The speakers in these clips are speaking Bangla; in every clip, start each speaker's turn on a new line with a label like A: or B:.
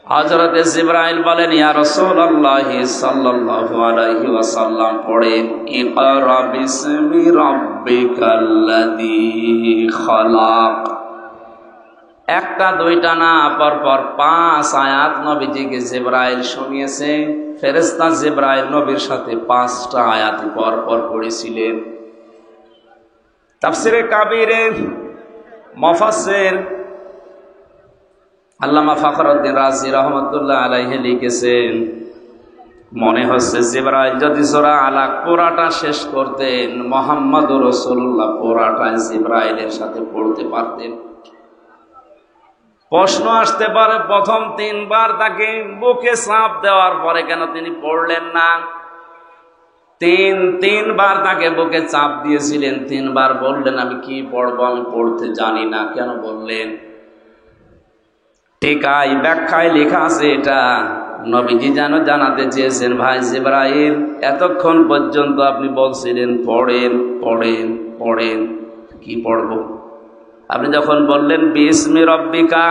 A: হযরত জিবরাইল বলেন, ইয়া রাসূলুল্লাহ সাল্লাল্লাহু আলাইহি ওয়াসাল্লাম পড়েন, ইকরা বিসমি রাব্বিকাল্লাযী খালাক। একটা দুইটা না, পরপর 5 আয়াত নবীজিকে জিবরাইল শুনিয়েছে। ফেরেশতা জিবরাইল নবীর সাথে 5টা আয়াত পরপর পড়েছিলেন। তাফসীরে কাবীরে মুফাসসির আল্লামা ফখরুদ্দিন রাজি রহমতুল্লাহ আলাইহি লিখেছেন, মনে হচ্ছে জিবরাইল যদি সূরা আলাক পুরাটা শেষ করতেন, মুহাম্মদুর রাসূলুল্লাহ পুরাটা জিবরাইলের সাথে পড়তে পারতেন। প্রশ্ন আসতে পারে, প্রথম 3 বার তাকে বুকে চাপ দেওয়ার পরে কেন তিনি পড়লেন না? তিন বার তাকে বুকে চাপ দিয়েছিলেন, 3 বার বললেন আমি কি পড়বো, আমি পড়তে জানি না। কেন বললেন? টিকায় ব্যাখ্যায় লেখা আছে, এটা নবীজি যেন জানাতে চেয়েছেন, ভাই জিবরাইল এতক্ষণ পর্যন্ত আপনি বলছিলেন পড়েন পড়েন পড়েন, কি পড়বো? আপনি যখন বললেন বিসমি রব্বিকা,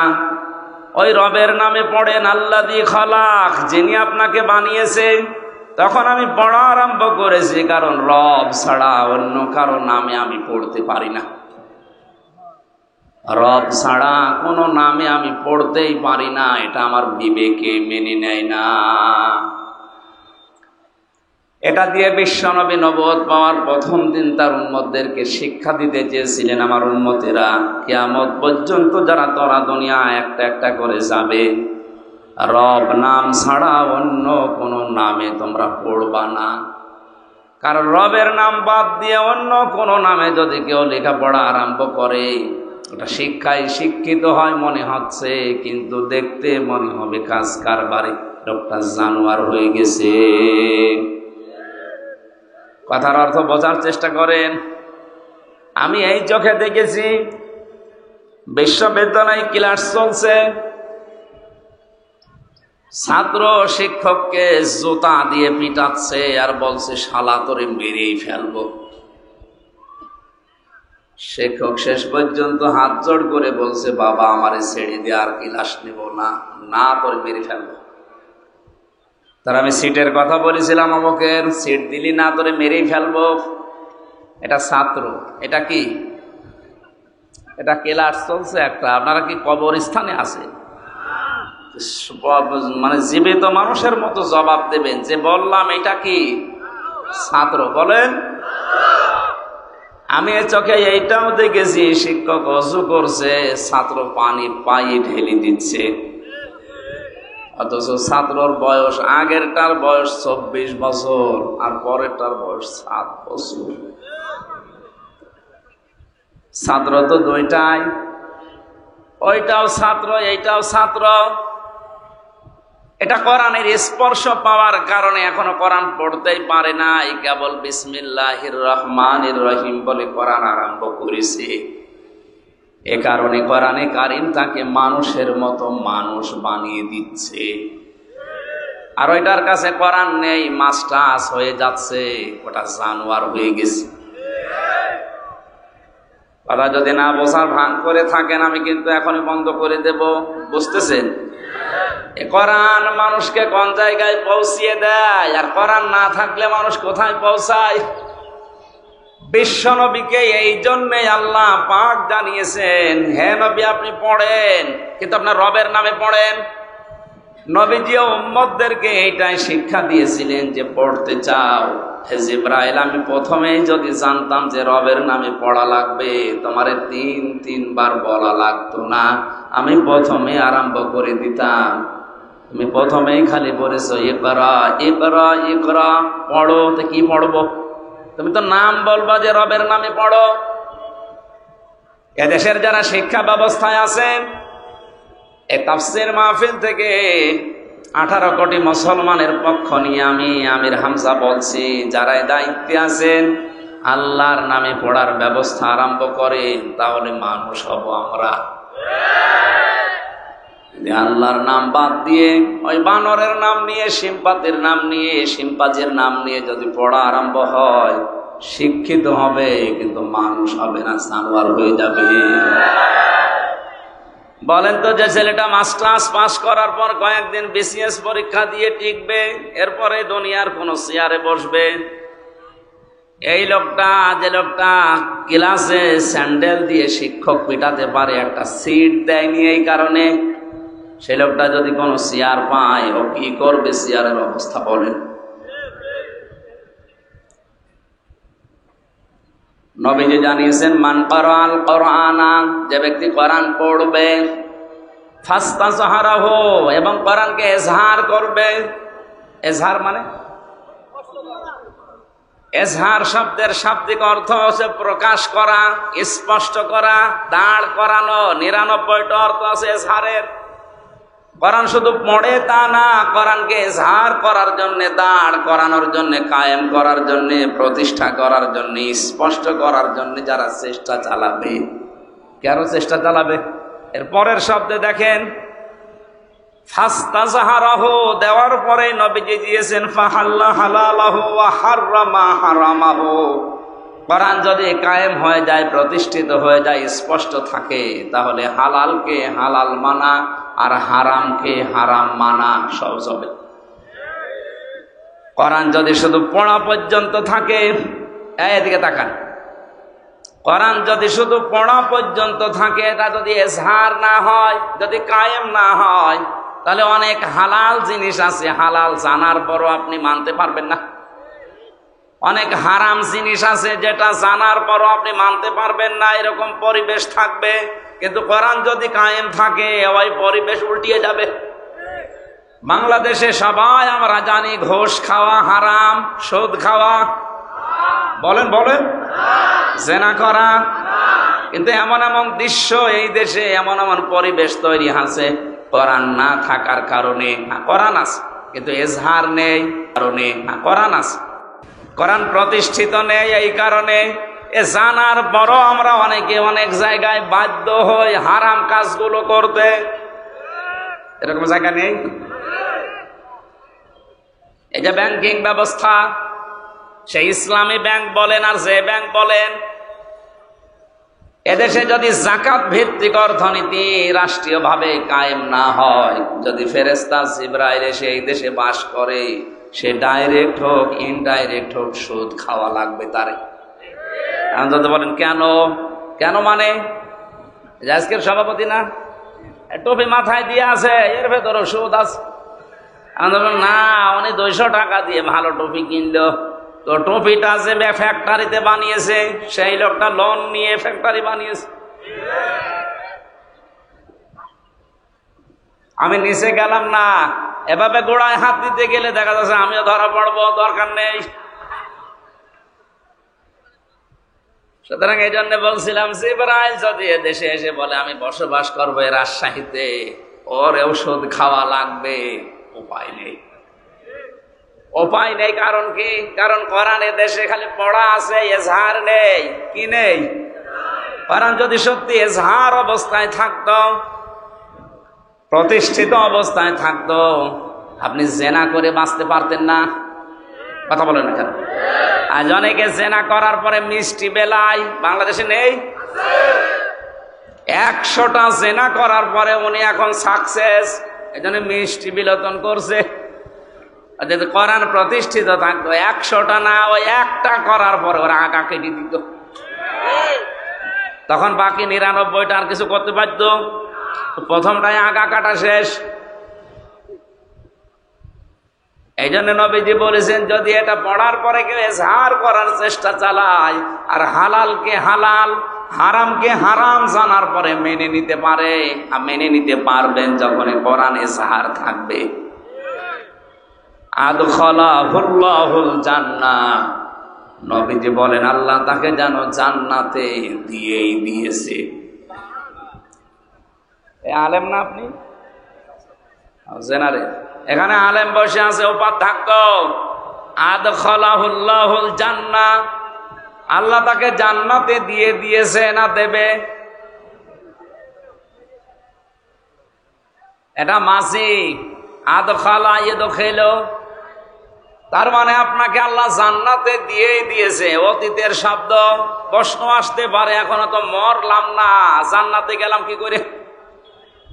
A: ওই রবের নামে পড়েন, আল্লাযী খালাক, যিনি আপনাকে বানিয়েছে, তখন আমি পড়া আরম্ভ করেছি, কারণ রব ছাড়া অন্য কারো নামে আমি পড়তে পারি না। রব ছাড়া কোনো নামে আমি পড়তেই পারি না, এটা আমার বিবেকে মেনে নেয় না। এটা দিয়ে বিশ্বনবী নবুয়ত পাওয়ার প্রথম দিন তার উম্মতদেরকে শিক্ষা দিতে চেয়েছিলেন, আমার উম্মতেরা কিয়ামত পর্যন্ত যারা তোরা দুনিয়া একটা একটা করে যাবে, রব নাম ছাড়া অন্য কোনো নামে তোমরা পড়বা না। কারণ রবের নাম বাদ দিয়ে অন্য কোনো নামে যদি কেউ লেখাপড়া আরম্ভ করে, ওটা শিক্ষায় শিক্ষিত হয় মনে হচ্ছে, কিন্তু দেখতে মনে হবে কাজ কারবারে লোকটা জানোয়ার হয়ে গেছে। কথার অর্থ বোঝার চেষ্টা করেন। আমি এই চোখে দেখেছি, বিশ্ববিদ্যালয়ে ক্লাস চলছে, ছাত্র শিক্ষককে জুতা দিয়ে পিটাচ্ছে আর বলছে শালা তোরে মেরেই ফেলবো। শিক্ষক শেষ পর্যন্ত হাত জোড় করে বলছে, বাবা আমারে ছেড়ে দিয়ে আর ক্লাস নেব না, না তোরে মেরে ফেলবো। তার আমি সিটের কথা বলেছিলাম, অমুকের সিট দিলি না, তোরে মেরেই ফেলবো। এটা ছাত্র, এটা কি? এটা ক্লাস চলছে একটা। আপনারা কি কবরস্থানে আছেন? মানে জীবিত মানুষের মতো জবাব দেবেন যে বললাম এটা কি? ছাত্র। বলেন। আমি চোখে এইটাও দেখেছি, শিক্ষক অজু করছে, ছাত্র পানি পায়ে ঢেলে দিচ্ছে, অথচ ছাত্রর বয়স, আগেরটার বয়স 24 বছর আর পরেরটার বয়স 7 বছর। ছাত্র তো দুইটাই, ওইটাও ছাত্র এইটাও ছাত্র। এটা কোরআনের স্পর্শ পাওয়ার কারণে এখনো কোরআন পড়তেই পারে না, কেবল বিসমিল্লাহির রহমানির রহিম বলে কোরআন আরম্ভ করেছে। এ কারণে কোরআনে কারীম তাকে মানুষের মতো মানুষ বানিয়ে দিচ্ছে। আর ওইটার কাছে কোরআন নেই, মাস্টার্স হয়ে যাচ্ছে, ওটা জানোয়ার হয়ে গেছে। কথা যদি না বোঝার ভান করে থাকেন, আমি কিন্তু এখনই বন্ধ করে দেব, বুঝতেছেন? কোরআন মানুষকে কোন জায়গায় পৌঁছিয়ে দেয়, আর কোরআন না থাকলে মানুষ কোথায় পৌঁছায়? বিশ্বনবীকে এই জন্যে আল্লাহ পাক জানিয়েছেন, হে নবী আপনি পড়েন, কিন্তু আপনার রবের নামে পড়েন। নবীজি উম্মতদেরকে এইটাই শিক্ষা দিয়েছিলেন যে পড়তে চাও, হে জিবরাইল আমি প্রথমেই যদি জানতাম যে রবের নামে পড়া লাগবে, তোমারে 3 বার বলা লাগতো না, আমি প্রথমে আরম্ভ করে দিতাম। তুমি প্রথমেই খালি বলেছো ইকরা ইকরা ইকরা, পড়ো। তো কি পড়বো? তুমি তো নাম বলবা যে রবের নামে পড়ো। এদেশের যারা শিক্ষা ব্যবস্থায় আছেন, এই তাফসীর মাহফিল থেকে 18 কোটি মুসলমানের পক্ষ নিয়ে আমি আমির হামজা বলছি, যারা দায়িত্বে আছেন আল্লাহর নামে পড়ার ব্যবস্থা আরম্ভ করেন, তাহলে মানুষ হব আমরা। আল্লাহর নাম বাদ দিয়ে ওই বানরের নাম নিয়ে, সিম্পাতির নাম নিয়ে, সিম্পাজির নাম নিয়ে যদি পড়া আরম্ভ হয়, শিক্ষিত হবে কিন্তু মানুষ হবে না, জানোয়ার হয়ে যাবে। বলেন তো, যে ছেলেটা মাস্টার্স পাস করার পর কয়েকদিন বিসিএস পরীক্ষা দিয়ে টিকবে, এরপরে দুনিয়ার কোন চেয়ারে বসবে, এই লোকটা, যে লোকটা ক্লাসে স্যান্ডেল দিয়ে শিক্ষক পিটাতে পারে, একটা সিট দেয়নি এই কারণে, সে লোকটা যদি কোনো চেয়ার পায়, ও কি করবে? চেয়ারের অবস্থা বলেন। নবীজি জানিয়েছেন, মান ক্বারাআল কুরআনা, যে ব্যক্তি কোরআন পড়বে, ফাস্তাযহারাহু, এবং কোরআনকে ইজহার করবে। ইজহার মানে, এজহার শব্দের শাব্দিক অর্থ হচ্ছে প্রকাশ করা, স্পষ্ট করা, দাঁড় করানো। 99টা অর্থ আছে এজহারের। কোরআন শুধু পড়ে তা না, কোরআনকে এজহার করার জন্য, দাঁড় করানোর জন্য, কায়েম করার জন্য, প্রতিষ্ঠা করার জন্য, স্পষ্ট করার জন্য যারা চেষ্টা চালাবে, কেন চেষ্টা চালাবে? এর পরের শব্দে দেখেন, ফাস্তাযহারাহু, দেওয়ার পরে নবীজি দিয়েছেন ফাহাল্লা হালালাহু ওয়া হাররামা হারামাহু। কোরআন যদি কায়েম হয়ে যায়, প্রতিষ্ঠিত হয়ে যায়, স্পষ্ট থাকে, তাহলে হালালকে হালাল মানা আর হারামকে হারাম মানা সহজ হবে। কোরআন যদি শুধু পড়া পর্যন্ত থাকে, এদিকে তাকান, কোরআন যদি শুধু পড়া পর্যন্ত থাকে, এটা যদি এজহার না হয়, যদি কায়েম না হয়, তাহলে অনেক হালাল জিনিস আছে, হালাল জানার পরও আপনি মানতে পারবেন না। অনেক হারাম জিনিস আছে, যেটা জানার পরও আপনি মানতে পারবেন না, এরকম পরিবেশ থাকবে। কিন্তু কোরআন যদি কায়েম থাকে, ওই পরিবেশ উল্টিয়ে যাবে। বাংলাদেশে সবাই আমরা জানি ঘুষ খাওয়া হারাম, সুদ খাওয়া, বলেন বলেন, জেনা করা, কিন্তু এমন এমন দৃশ্য এই দেশে, এমন এমন পরিবেশ তৈরি আছে কোরআন না থাকার কারণে। কোরআন আছে কিন্তু এজহার নেই, কারণে কোরআন আছে, কোরআন প্রতিষ্ঠিত নেই, এই কারণে এ জানার পরও আমরা অনেকে অনেক জায়গায় বাধ্য হই হারাম কাজগুলো করতে। এরকম জায়গা নেই? এই যে ব্যাংকিং ব্যবস্থা, সেই ইসলামী ব্যাংক বলেন আর যে ব্যাংক বলেন, এদেশে যদি যাকাত ভিত্তিক অর্থনীতি রাষ্ট্রীয়ভাবে কায়েম না হয়, যদি ফেরেশতা জিবরাইল এসে এই দেশে বাস করে, সে ডাইরেক্ট হোক ইনডাইরেক্ট হোক সুদ খাওয়া লাগবে তারে। যদি বলেন কেন, কেন মানে আজকের সভাপতি না, টুপি মাথায় দিয়ে আছে, এর ভেতরে সুদ আছে। না, উনি 200 টাকা দিয়ে ভালো টুপি কিনলো, তো টুপিটা যে ফ্যাক্টরিতে বানিয়েছে, সেই লোকটা লোন নিয়ে ফ্যাক্টরি বানিয়েছে। আমি নিচে গেলাম না, এভাবে গোড়ায় হাত দিতে গেলে দেখা যাচ্ছে আমিও ধরা পড়বো, দরকার নেই। সুতরাং এই জন্য বলছিলাম, জিবরাইল যদি দেশে এসে বলে আমি বসবাস করবো রাজশাহীতে, ওর ঔষধ খাওয়া লাগবে, উপায় নেই, উপায় নেই। কারণ কি? কারণ কোরআনে দেশে খালি পড়া আছে, এজহার নেই। কি নেই? কোরআন যদি সত্যি এজহার অবস্থায় থাকতো, প্রতিষ্ঠিত অবস্থায় থাকতো, আপনি জেনা করে বাঁচতে পারতেন না। কথা বলেন না কেন? আজ অনেকে জেনা করার পরে মিষ্টি বেলায়, বাংলাদেশে নেই? 100টা জেনা করার পরে উনি এখন সাকসেস, এই জন্য মিষ্টি বিলোচন করছে। যদি কোরআন প্রতিষ্ঠিত থাকতো, 100টা না, ওই একটা করার পরে ওরা আগা কেটে দিত, তখন বাকি 99টা আর কিছু করতে পারত। প্রথমটাই আগা কাটা শেষ। এই জন্য নবীজি বলেছেন, যদি এটা পড়ার পরে কেউ এজহার করার চেষ্টা চালায়, আর হালালকে হালাল হারামকে হারাম জানার পরে মেনে নিতে পারে, আর মেনে নিতে পারবেন যখন কোরআন এজহার থাকবে। আদখালাহুল্লাহুল জান্নাহ, নবীজি বলেন আল্লাহ তাকে যেন জান্নাতে দিয়েই দিয়েছে। আলেম না আপনি? জেনারে এখানে আলেম বসে আছে, উপাধ্যক্ষ। আদখালাহুল্লাহুল জান্নাহ, আল্লাহ তাকে জান্নাতে দিয়ে দিয়েছে না দেবে? এটা মাসি আদখালা ইয়াদখিলু, তার মানে আপনাকে আল্লাহ জান্নাতে দিয়েই দিয়েছে। অতীতের শব্দ। প্রশ্ন আসতে পারে, এখনো তো মরলাম না, জান্নাতে গেলাম কি করে?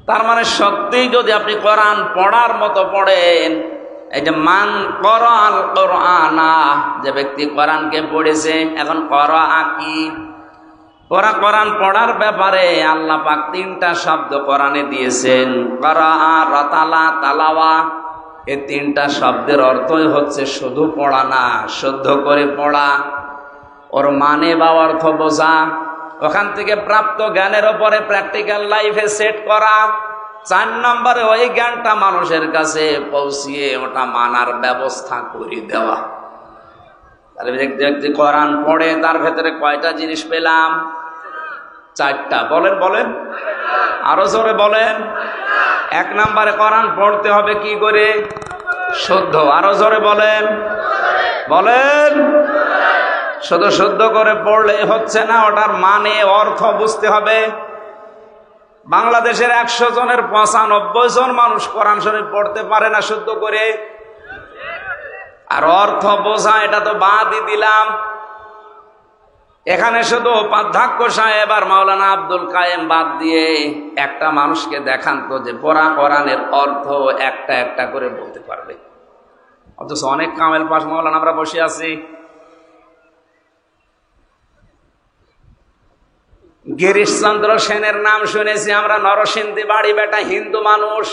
A: তার মানে সত্যিই যদি আপনি কোরআন পড়ার মতো পড়েন, এই যে মান করাল কোরআনা, যে ব্যক্তি কোরআনকে পড়েছে, এখন করা কি ওরা কোরআন পড়ার ব্যাপারে আল্লাহ পাক তিনটা শব্দ কোরআনে দিয়েছেন, করা, রতালা, তালাওয়া। এই তিনটা শব্দের অর্থই হচ্ছে শুধু পড়া না, শুদ্ধ করে পড়া, ওর মানে বা অর্থ বোঝা, ওখান থেকে প্রাপ্ত জ্ঞানের ওপরে প্র্যাকটিক্যাল লাইফে সেট করা। 4 নম্বরে ওই জ্ঞানটা মানুষের কাছে পৌঁছিয়ে ওটা মানার ব্যবস্থা করে দেওয়া। তাহলে ব্যক্তি কোরআন পড়ে, তার ভেতরে কয়টা জিনিস পেলাম? 4টা। বলেন বলেন, আরো জোরে বলেন। 1 নম্বরে কোরআন পড়তে হবে কি করে? শুদ্ধ। আরো জোরে বলেন বলেন। শুধু শুদ্ধ করে পড়লে হচ্ছে না, ওটার মানে অর্থ বুঝতে হবে। বাংলাদেশের 100 জনের 95 জন মানুষ কোরআন শরীফ পড়তে পারে না শুদ্ধ করে। আর অর্থ বোঝা এটা তো বাদই দিলাম। এখানে শুধু উপাধ্যক্ষ সাহেব আর মাওলানা আব্দুল কায়েম বাদ দিয়ে একটা মানুষকে দেখান তো যে পড়া কোরআনের অর্থ একটা একটা করে বলতে পারবে। অথচ অনেক কামেল পাশ মাওলানা আমরা বসে আছি। গিরিশচন্দ্র সেনের নাম শুনেছি আমরা, নরসিংদী বাড়ি, বেটা হিন্দু মানুষ।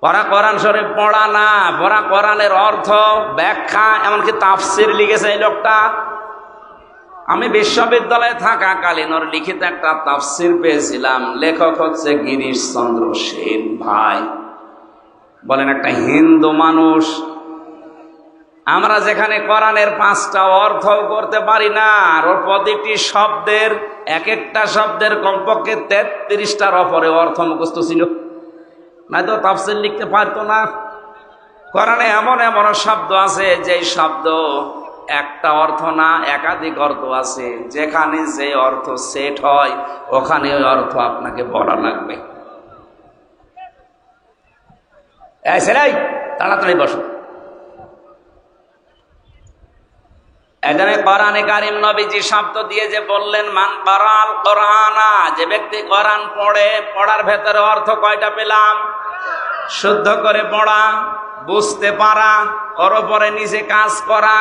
A: পড়া কোরআন শরীফ পড়া না, পড়া কোরআনের অর্থ, ব্যাখ্যা, এমনকি তাফসির লিখেছে এই লোকটা। আমি বিশ্ববিদ্যালয়ে থাকাকালীন ওর লিখিত একটা তাফসির পেয়েছিলাম, লেখক হচ্ছে গিরিশচন্দ্র সেন ভাই। বলেন, একটা হিন্দু মানুষ। আমরা যেখানে কোরআনের 5টা অর্থ করতে পারি না, আর ওর প্রতিটি শব্দের, এক একটা শব্দের কমপক্ষে 33টার ওপরে অর্থ মুখস্থ ছিল, নয়তো তাফসীর লিখতে পারতো না। কোরআনে এমন এমন শব্দ আছে যে শব্দ একটা অর্থ না, একাধিক অর্থ আছে। যেখানে যে অর্থ সেট হয় ওখানে ওই অর্থ আপনাকে বলা লাগবে। তাড়াতাড়ি বসো। এখানে কোরআনে কারীম নবীজি শব্দ দিয়ে যে বললেন মান করাল কোরআনা, যে ব্যক্তি কোরআন পড়ে, পড়ার ভেতরে অর্থ কয়টা পেলাম? শুদ্ধ করে পড়া, বুঝতে পারা, ওর উপরে নিজে কাজ করা,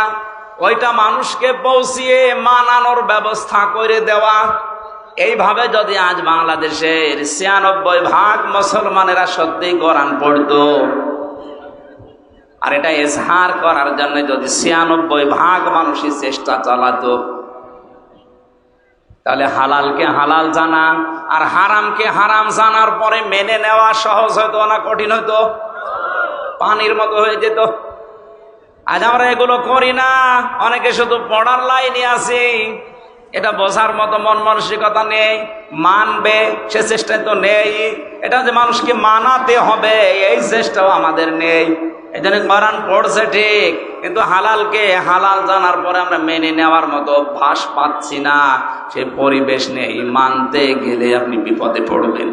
A: ওইটা মানুষকে পৌঁছিয়ে মানানোর ব্যবস্থা করে দেওয়া। এইভাবে যদি আজ বাংলাদেশের 96% মুসলমানেরা সত্যিই কোরআন পড়তো, আর এটা এজহার করার জন্য যদি 96% মানুষই চেষ্টা চালাতো, তাহলে হালালকে হালাল জানা আর হারামকে হারাম জানার পরে মেনে নেওয়া সহজ হতো না কঠিন হতো? পানির মতো হয়ে যেত। আজ আমরা এগুলো করি না, অনেকে শুধু পড়ার লাইনে আছি, এটা বোঝার মতো মন মানসিকতা নেই, মানবে সে চেষ্টায় তো নেই। এটা যে মানুষকে মানাতে হবে এই চেষ্টাও আমাদের নেই। এই জন্য কোরআন পড়ছে ঠিক, কিন্তু হালালকে হালাল জানার পরে আমরা মেনে নেওয়ার মতো অভ্যাস পাচ্ছি না, সে পরিবেশ নেই। মানতে গেলে আপনি বিপদে পড়বেন।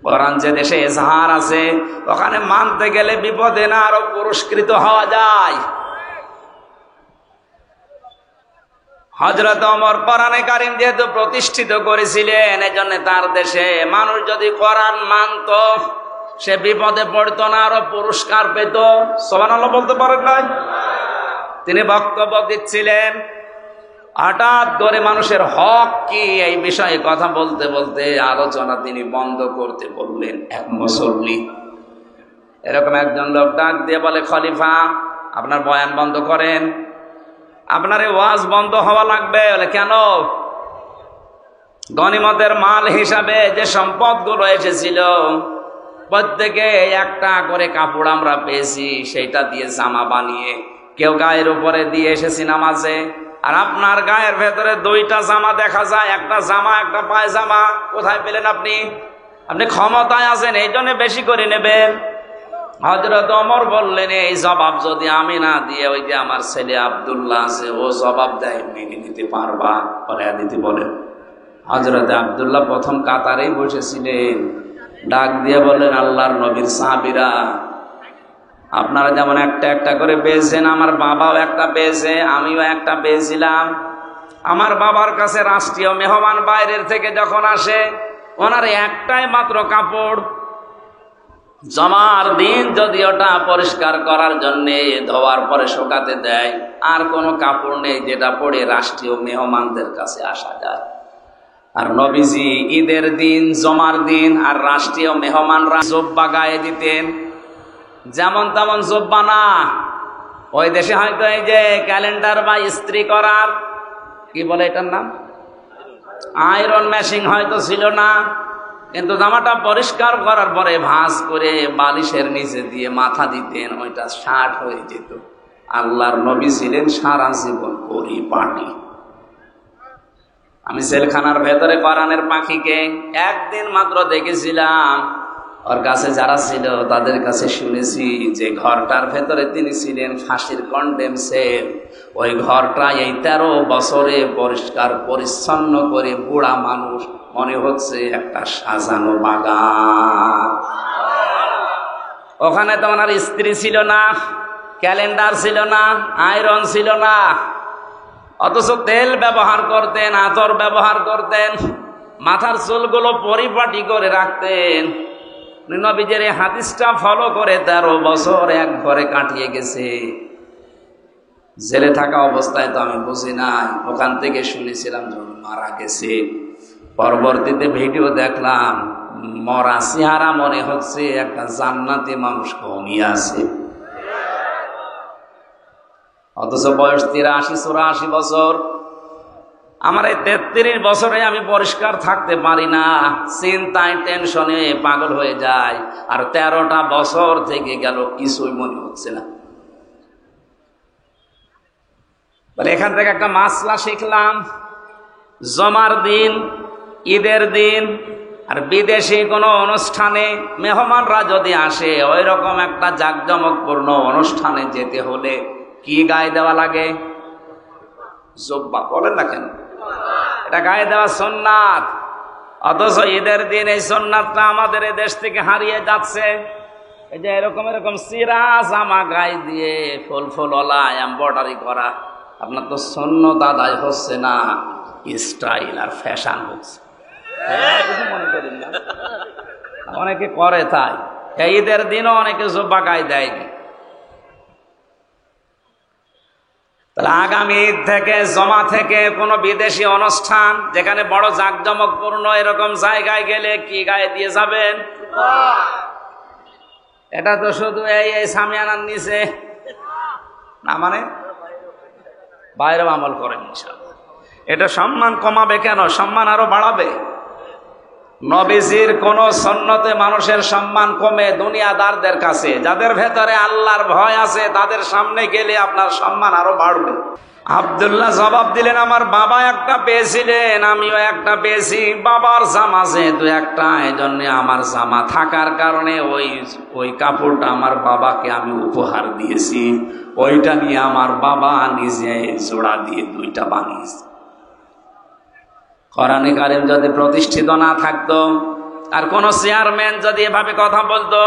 A: কোরআন যে দেশে এজহার আছে ওখানে মানতে গেলে বিপদে না আরো পুরস্কৃত হওয়া যায়। হযরত ওমর কোরআনে কারীম যেহেতু প্রতিষ্ঠিত করেছিলেন, এজন্য তার দেশে মানুষ যদি কোরআন মানত সে বিপদে পড়তো না, আরো পুরস্কার পেত। সুবহানাল্লাহ বলতে পারেন নাই? তিনি বক্তব্য দিচ্ছিলেন, হঠাৎ করে মানুষের হক কি এই বিষয়ে কথা বলতে বলতে আলোচনা তিনি বন্ধ করতে বললেন। এক মুসল্লি এরকম একজন লোক ডাক দিয়ে বলে, খলিফা আপনার বয়ান বন্ধ করেন, আপনার এই ওয়াজ বন্ধ হওয়া লাগবে। বলে কেন? গনিমতের মাল হিসাবে যে সম্পদগুলো এসেছিল প্রত্যেকে একটা করে কাপড় আমরা পেয়েছি, সেইটা দিয়ে জামা বানিয়ে কেউ গায়ের উপরে দিয়ে এসেছি নামাজে। আর আপনার গায়ের ভেতরে 2টা জামা দেখা যায়, একটা জামা একটা পায়জামা। কোথায় পেলেন আপনি? আপনি ক্ষমতায় আছেন এই জন্য বেশি করে নেবেন। হযরত ওমর বললেন, এই জবাব যদি আমি না দিয়ে ওই যে আমার ছেলে আব্দুল্লাহ আছে ও জবাব দেয়, মেনে নিতে পারবা? বলে দিতে বলেন। হযরত আব্দুল্লাহ প্রথম কাতারেই বসেছিলেন, ডাক দিয়ে বললেন, আল্লাহর নবীর সাহাবীরা, আপনারা যেমন একটা একটা করে পেয়েছেন, আমার বাবাও একটা পেয়েছে, আমিও একটা পেয়েছিলাম। আমার বাবার কাছে রাষ্ট্রীয় মেহমান বাইরের থেকে যখন আসে ওনার একটাই মাত্র কাপড়, জমার দিন যদি ওটা পরিষ্কার করার জন্য ধোয়ার পরে শুকাতে দেয়, আর কোনো কাপড় নেই যেটা পরে রাষ্ট্রীয় মেহমানদের কাছে আসা যায়। আর নবীজি ঈদের দিন, জমার দিন আর রাষ্ট্রীয় মেহমানরা জোব্বা গায়ে দিতেন। যেমন তেমন জোব্বা না, ওই দেশে হয়তো এই যে ক্যালেন্ডার বা ইস্ত্রি করার কি বলে এটার নাম, আয়রন মেশিন হয়তো ছিল না, কিন্তু জামাটা পরিষ্কার করার পরে ভাঁজ করে বালিশের নিচে দিয়ে মাথা দিতেন, ওইটা শার্ট হয়ে যেত। আল্লাহর নবী ছিলেন সারা জীবন পরিপাটি। আমি জেলখানার ভেতরে কোরআনের পাখিকে একদিন মাত্র দেখেছিলাম। ওর কাছে যারা ছিল তাদের কাছে শুনেছি যে ঘরটার ভেতরে তিনি ছিলেন ফাঁসির কন্ডেম সেল। ওই ঘরটা এই 13 বছরে পরিষ্কার পরিচ্ছন্ন করে বুড়া মানুষ মনে হচ্ছে একটা সাজানো বাগান। ওখানে তো ওনার স্ত্রী ছিল না, ক্যালেন্ডার ছিল না, আয়রন ছিল না, অথচ তেল ব্যবহার করতেন, আতর ব্যবহার করতেন, মাথার চুলগুলো পরিপাটি করে রাখতেন। নবীজির এই হাদিসটা ফলো করে 13 বছর এক ঘরে কাটিয়ে গেছে। জেলে থাকা অবস্থায় তো আমি বুঝি নাই, ওখান থেকে শুনেছিলাম যখন মারা গেছে। পরবর্তীতে ভিডিও দেখলাম, মরা চেহারা মনে হচ্ছে একটা জান্নাতি মানুষ ঘুমিয়ে আছে, অথচ বয়স 83-84 বছর। আমার এই 33 বছরে আমি পরিষ্কার থাকতে পারি না, চিন্তায় টেনশনে পাগল হয়ে যায়। আর 13টা বছর থেকে গেল, কিছুই মনে হচ্ছে না। বলে এখান থেকে একটা মাসলা শিখলাম, জমার দিন, ঈদের দিন আর বিদেশি কোনো অনুষ্ঠানে মেহমানরা যদি আসে, ওই রকম একটা জাঁকজমকপূর্ণ অনুষ্ঠানে যেতে হলে কি গায়ে দেওয়া লাগে? জুব্বা। বলেন না কেন? এটা গায়ে দেওয়া সুন্নাত। অথচ ঈদের দিন এই সুন্নাতটা আমাদের এই দেশ থেকে হারিয়ে যাচ্ছে। এই যে এরকম এরকম সিরা জামা গায়ে দিয়ে ফুল ফুলওয়ালা এমব্রয়ডারি করা, আপনার তো সুন্নত আদায় হচ্ছে না, স্টাইল আর ফ্যাশন হচ্ছে। মনে করেন না, অনেকে করে তাই। ঈদের দিনও অনেকে জুব্বা গায়ে দেয়নি। তাহলে আগামী ঈদ থেকে, জমা থেকে কোনো বিদেশি অনুষ্ঠান যেখানে বড় জাঁকজমকপূর্ণ এরকম জায়গায় গেলে কি গায়ে দিয়ে যাবেন? এটা তো শুধু এই সামিয়ানার নিচে না, মানে বাইরেও আমল করেন ইনশাআল্লাহ। এটা সম্মান কমাবে কেন? সম্মান আরো বাড়াবে। নবীজির কোন সুন্নতে মানুষের সম্মান কমে দুনিয়াদারদের কাছে। যাদের ভেতরে আল্লাহর ভয় আছে তাদের সামনে গেলে আপনার সম্মান আরো বাড়বে। আব্দুল্লাহ জবাব দিলেন, আমার বাবা একটা পেয়েছিলেন, আমিও একটা পেয়েছি। বাবার জামা যেহেতু একটা, এই জন্য আমার জামা থাকার কারণে ওই কাপড়টা আমার বাবাকে আমি উপহার দিয়েছি। ওইটা নিয়ে আমার বাবা নিজে জোড়া দিয়ে 2টা বানিয়েছে। কোরআনে কারিম যদি প্রতিষ্ঠিত না থাকতো, আর কোন চেয়ারম্যান যদি এভাবে কথা বলতো,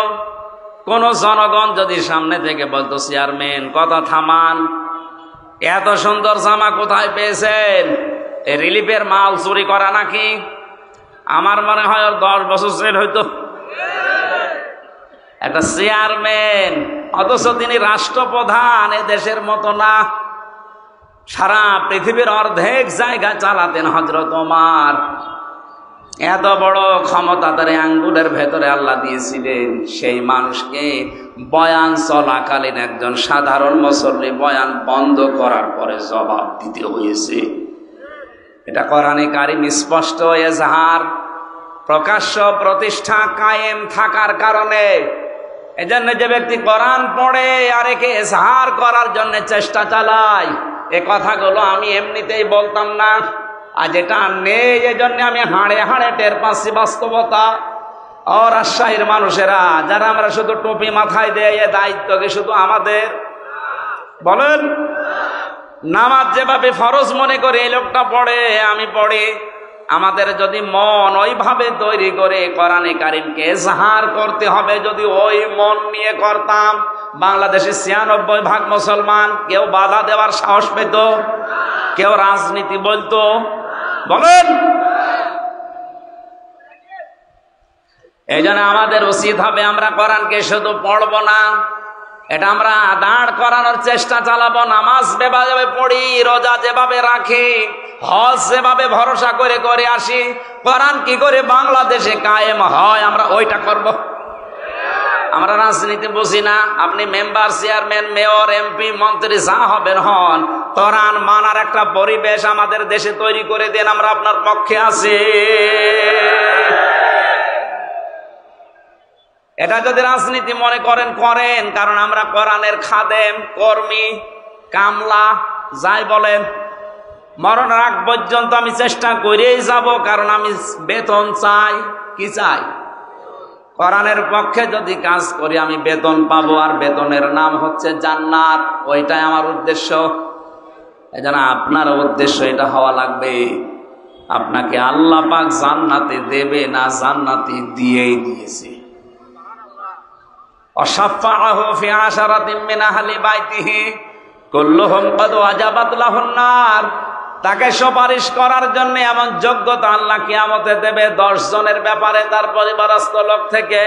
A: কোন জনগণ যদি সামনে থেকে বলতো, চেয়ারম্যান কথা থামান, এত সুন্দর জামা কোথায় পেয়েছেন? এই রিলিফের মাল চুরি করা নাকি? আমার মনে হয় ওর 10 বছর জেল হইতো। একটা চেয়ারম্যান, অথচ তিনি রাষ্ট্রপ্রধান, এ দেশের মতো না, সারা পৃথিবীর অর্ধেক জায়গা চালাতেন হযরত ওমর। এত বড় ক্ষমতা তার আঙ্গুলের ভেতরে আল্লাহ দিয়েছিলেন। সেই মানুষকে বয়ান চলাকালীন একজন সাধারণ মুসল্লি বয়ান বন্ধ করার পরে জবাব দিতে হয়েছে। এটা কোরআনে কারিম স্পষ্ট এজাহার, প্রকাশ্য প্রতিষ্ঠা কায়েম থাকার কারণে। এজন্য যে ব্যক্তি কোরআন পড়ে আর একে এজাহার করার জন্য চেষ্টা চালায়, এ কথাগুলো আমি এমনিতেই বলতাম না, আর যেটা নেই এজন্য আমি হাড়ে হাড়ে টের পাচ্ছি বাস্তবতা। ও রাজশাহীর মানুষেরা, যারা আমরা শুধু টুপি মাথায় দেয়, এ দায়িত্ব কি শুধু আমাদের? বলেন, নামাজ যেভাবে ফরজ মনে করে এই লোকটা পড়ে, আমি পড়ি, আমাদের যদি মন ওইভাবে তৈরি করে কোরআনে কারিমকে এজাহার করতে হবে, যদি ওই মন নিয়ে করতাম, বাংলাদেশে 96% মুসলমান, কেউ বাধা দেওয়ার সাহস পেত? কেউ রাজনীতি বলতো? বলেন। এই জন্য আমাদের উচিত হবে আমরা কোরআনকে শুধু পড়বো না, এটা আমরা দাঁড় করানোর চেষ্টা চালাবো। নামাজ যেভাবে পড়ি, রোজা যেভাবে রাখি, হজ যেভাবে ভরসা করে করে আসি, কোরআন কি করে বাংলাদেশে কায়েম হয় আমরা ওইটা করব। আমরা রাজনীতি বুঝি না, আপনি মেম্বার, চেয়ারম্যান, মেয়র, এমপি, মন্ত্রী যা হবেন হন, কোরআন মানার একটা পরিবেশ আমাদের দেশে তৈরি করে দেন, আমরা আপনার পক্ষে আছি। এটা যদি রাজনীতি মনে করেন করেন, কারণ আমরা কোরআনের খাদেম, কর্মী, কামলা যাই বলেন, মরণের আগ পর্যন্ত আমি চেষ্টা করেই যাব, কারণ আমি বেতন চাই। কি চাই? কোরআনের পক্ষে যদি কাজ করি আমি বেতন পাবো, আর বেতনের নাম হচ্ছে জান্নাত। ওইটাই আমার উদ্দেশ্য। এজন্য আপনার উদ্দেশ্য এটা হওয়া লাগবে, আপনাকে আল্লাহ পাক জান্নাতে দেবে না, জান্নাতে দিয়েই দিয়েছে। অশাফাআহু ফি আশারাতিন মিন আহলি বাইতিহি কুল্লুহুম ক্বাদ ওয়াজাবাত লাহুন নার। তাকে সুপারিশ করার জন্য এমন যোগ্যতা আল্লাহ কিয়ামতে দেবে 10 জনের ব্যাপারে তার পরিবারস্থ লোক থেকে,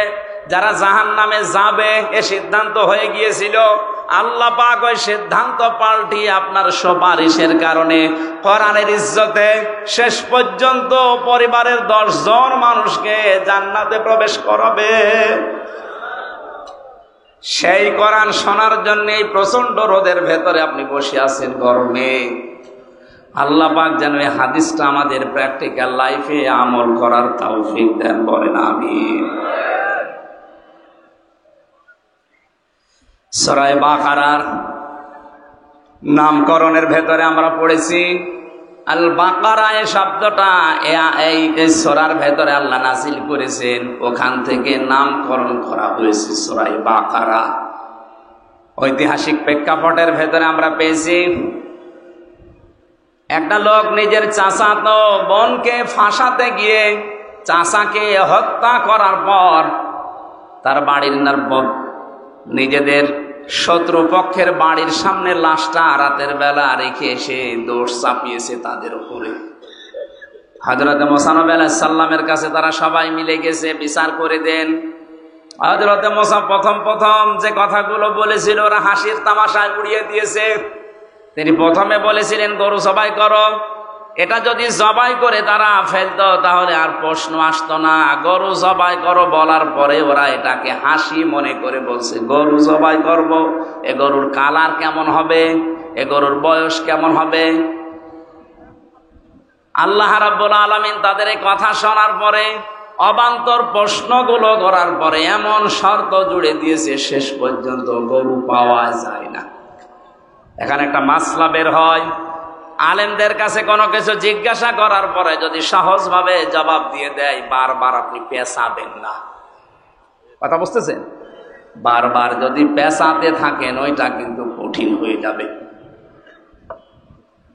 A: যারা জাহান্নামে যাবে এ সিদ্ধান্ত হয়ে গিয়েছিল। আল্লাহ পাক ওই সিদ্ধান্ত পাল্টিয়ে আপনার সুপারিশের কারণে কোরআনের ইজ্জতে শেষ পর্যন্ত পরিবারের 10 জন মানুষকে জান্নাতে প্রবেশ করাবে। সেই কোরআন শোনার জন্য এই প্রচন্ড রোদের ভেতরে আপনি বসে আছেন গরমে। আল্লাহ পাক যেন এই হাদিসটা আমাদের প্র্যাকটিক্যাল লাইফে আমল করার তৌফিক দেন, বলেন আমিন। সূরা বাকারার নামকরণের ভেতরে আমরা পড়েছি আল বাকারা। এই শব্দটা এই সূরার ভেতরে আল্লাহ নাযিল করেছেন, ওখান থেকে নামকরণ করা হয়েছে সূরা বাকারা। ঐতিহাসিক প্রেক্ষাপটের ভেতরে আমরা পেয়েছি একটা লোক নিজের চাচাতো বোনকে ফাঁসাতে গিয়ে চাচাকে হত্যা করার পর তার বাড়ির নিজেদের শত্রুপক্ষের বাড়ির সামনে লাশটা রাতের বেলা রেখে এসে দোষ চাপিয়েছে তাদের উপরে। হযরত মুসা আলাইহিস সালামের কাছে তারা সবাই মিলে গেছে, বিচার করে দেন। হযরত মুসা প্রথম যে কথাগুলো বলেছিল ওরা হাসির তামাশায় উড়িয়ে দিয়েছে। তিনি প্রথমে বলেছিলেন গরু জবাই করো, এটা যদি জবাই করে তারা ফেলতো তাহলে আর প্রশ্ন আসতো না। গরু জবাই করো বলার পরে ওরা এটাকে হাসি মনে করে বলছে গরু জবাই করব। এ গরুর কালার কেমন হবে, এ গরুর বয়স কেমন হবে। আল্লাহ রাব্বুল আলামিন তাদের এই কথা শোনার পরে, অবান্তর প্রশ্নগুলো করার পরে এমন শর্ত জুড়ে দিয়েছে শেষ পর্যন্ত গরু পাওয়া যায় না। এখানে একটা মাসলা বের হয়, আলেমদের কাছে কোনো কিছু জিজ্ঞাসা করার পরে যদি সহজভাবে জবাব দিয়ে দেয়, বারবার আপনি পেঁচাবেন না। কথা বুঝতেছেন? বারবার যদি পেঁচাতে থাকেন ওইটা কিন্তু কঠিন হয়ে যাবে।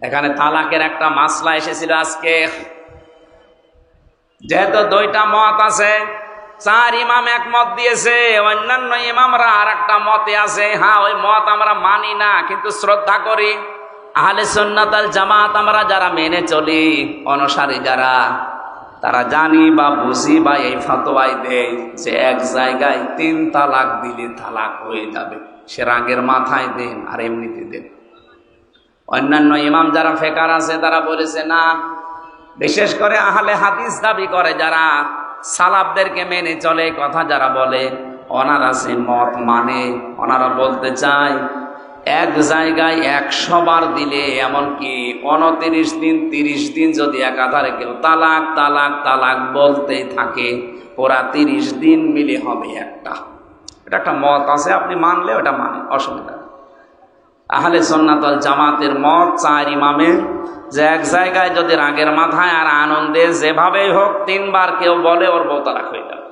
A: এখানে তালাকের একটা মাসলা এসেছিল আজকে। যেহেতু 2টা মত আছে, 4 ইমাম এক মত দিয়েছে, অন্যান্য ইমামরা আর একটা মতে আছে। হ্যাঁ, ওই মত আমরা মানি না, কিন্তু শ্রদ্ধা করি। আহলে সুন্নাত আল জামাত আমরা যারা মেনে চলি, অনুসারী যারা, তারা জানি বা বুঝি বা এই ফতোয়াই দেয় যে এক জায়গায় 3 তালাক দিলে তালাক হয়ে যাবে, সে রাগের মাথায় দেন আর এমনিতে দেন। অন্যান্য ইমাম যারা ফেকার আছে তারা বলেছে না, বিশেষ করে আহলে হাদিস দাবি করে যারা, সালাফদেরকে মেনে চলে, কথা যারা বলে, ওনারা সে মত মানে। ওনারা বলতে চায় এক জায়গায় 100 বার দিলে, এমনকি 29 দিন 30 দিন যদি একাধারে কেউ তালাক তালাক তালাক বলতেই থাকে, পুরা 30 দিন মিলে হবে একটা। এটা একটা মত আছে, আপনি মানলে ওটা মানে অসুবিধা। আহলে সুন্নাত ওয়াল জামাতের মত 4 ইমামের, যে এক জায়গায় যদি রাগের মাথায় আর আনন্দে যেভাবেই হোক 3 বার কেউ বলে, ওর বউ তালাক হয়ে যাবে।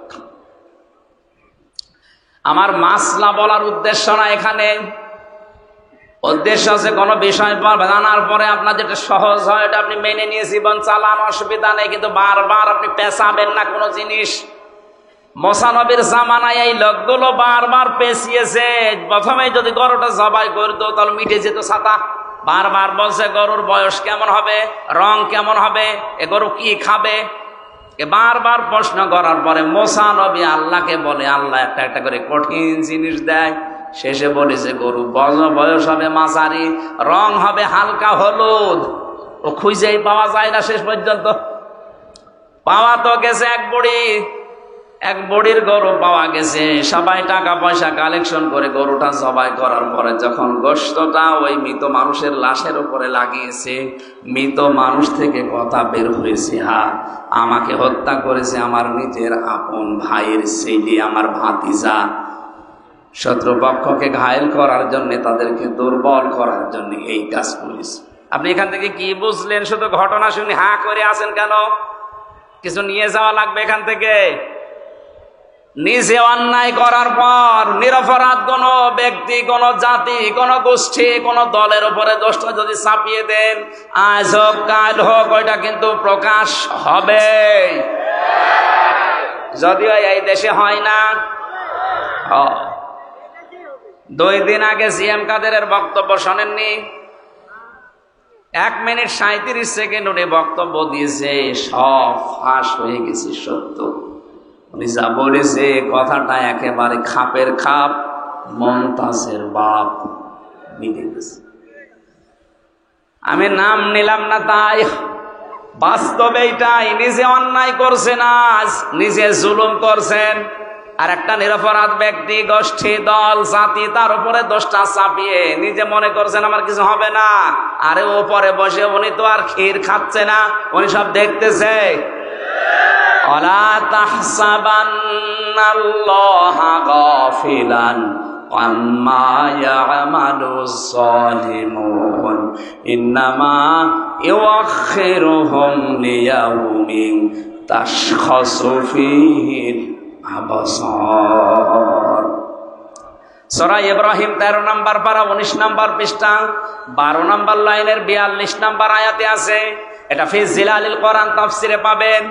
A: আমার মাসলা বলার উদ্দেশ্য না এখানে, উদ্দেশ্য আছে কোনো বিষয় জানার পরে আপনার যেটা সহজ হয় এটা আপনি মেনে নিয়ে জীবন চালান, অসুবিধা নেই, কিন্তু বারবার আপনি পেঁচাবেন না কোনো জিনিস। মুসা নবীর জামানায় এই লোকগুলো বারবার পেঁচিয়েছে। প্রথমে যদি গরুটা জবাই করতো তাহলে মিটে যেত ছাতা। বারবার বলছে গরুর বয়স কেমন হবে, রং কেমন হবে, এ গরু কি খাবে, বারবার প্রশ্ন করার পরে মুসা নবী আল্লাহকে বলে, আল্লাহ একটা একটা করে কঠিন জিনিস দেয়। শেষে বলেছে গরু বয়স হবে মাঝারি, রং হবে হালকা হলুদ। ও খুঁজেই পাওয়া যায় না শেষ পর্যন্ত। পাওয়া তো গেছে এক বুড়ির গরু পাওয়া গেছে। সবাই টাকা পয়সা কালেকশন করে গরুটা জবাই করার পরে যখন গোশতটা ওই মৃত মানুষের লাশের উপরে লাগিয়েছে, মৃত মানুষ থেকে কথা বের হয়েছে, হ্যাঁ আমাকে হত্যা করেছে আমার নিজের আপন ভাইয়ের ছেলে, আমার ভাতিজা। শত্রুপক্ষকে ঘায়েল করার জন্য, তাদেরকে দুর্বল করার জন্য এই কাজ করেছে। আপনি এখান থেকে কি বুঝলেন? শুধু ঘটনা শুনে হা করে আছেন কেন? কিছু নিয়ে যাওয়া লাগবে এখান থেকে। নিজে অন্যায় করার পর নিরপরাধ কোন ব্যক্তি, কোন জাতি, কোন গোষ্ঠী, কোন দলের উপরে দোষটা যদি চাপিয়ে দেন, আজ হোক কাল হোক, ওইটা কিন্তু প্রকাশ হবে। যদিও এই দেশে হয় না। 2 দিন আগে সিএম কাদেরের বক্তব্য শোনেননি? 1 মিনিট 37 সেকেন্ড উনি বক্তব্য দিয়েছে, সব ফাঁস হয়ে গেছে সত্য। উনি যা বলেছে কথাটা একেবারে খাপের খাপ, মমতাজের বাপ মিলে গেছে। আমি নাম নিলাম না তাই, বাস্তবে এইটাই। নিজে অন্যায় করছেন, আজ নিজে জুলুম করছেন, আর একটা নিরপরাধ ব্যক্তি, গোষ্ঠী, দল, জাতি, তার উপরে দোষটা চাপিয়ে নিজে মনে করছেন আমার কিছু হবে না। আরে ওপরে বসে উনি তো আর ক্ষীর খাচ্ছে না, উনি সব দেখতেছে। ওয়ালা তাহসাবান্নাল্লাহা গাফিলান আম্মা ইয়া'মালুজ যালিমুন ইন্নামা ইউআখিরুহুম লিয়াউমিন তাশখাসু ফীহিল আবসার। সূরা ইব্রাহিম 13 নম্বর পারা 19 নম্বর পৃষ্ঠা 12 নম্বর লাইনের 42 নম্বর আয়াতে আছে। এটা ফি জিলালিল কোরআন তাফসিরে পাবেন।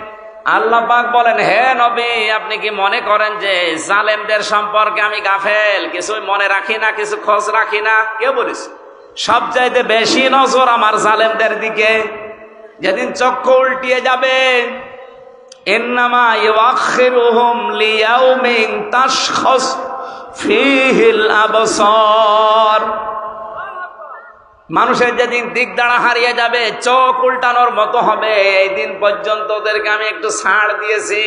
A: আল্লাহ পাক বলেন, হে নবী, আপনি কি মনে করেন যে জালেমদের সম্পর্কে আমি গাফেল, কিছুই মনে রাখি না, কিছু খোঁজ রাখি না? কে বলেছে? সবচাইতে বেশি নজর আমার জালেমদের দিকে। যেদিন চক্ষু উল্টিয়ে যাবে, ইন্নামা ইউআখিরুহুম লিয়াউমিন তাশখাস ফীহিল আবসার। মানুষের যেদিন দিক দাঁড়া হারিয়ে যাবে, চোখ উল্টানোর মতো হবে, এই দিন পর্যন্ত ওদেরকে আমি একটু ছাড় দিয়েছি।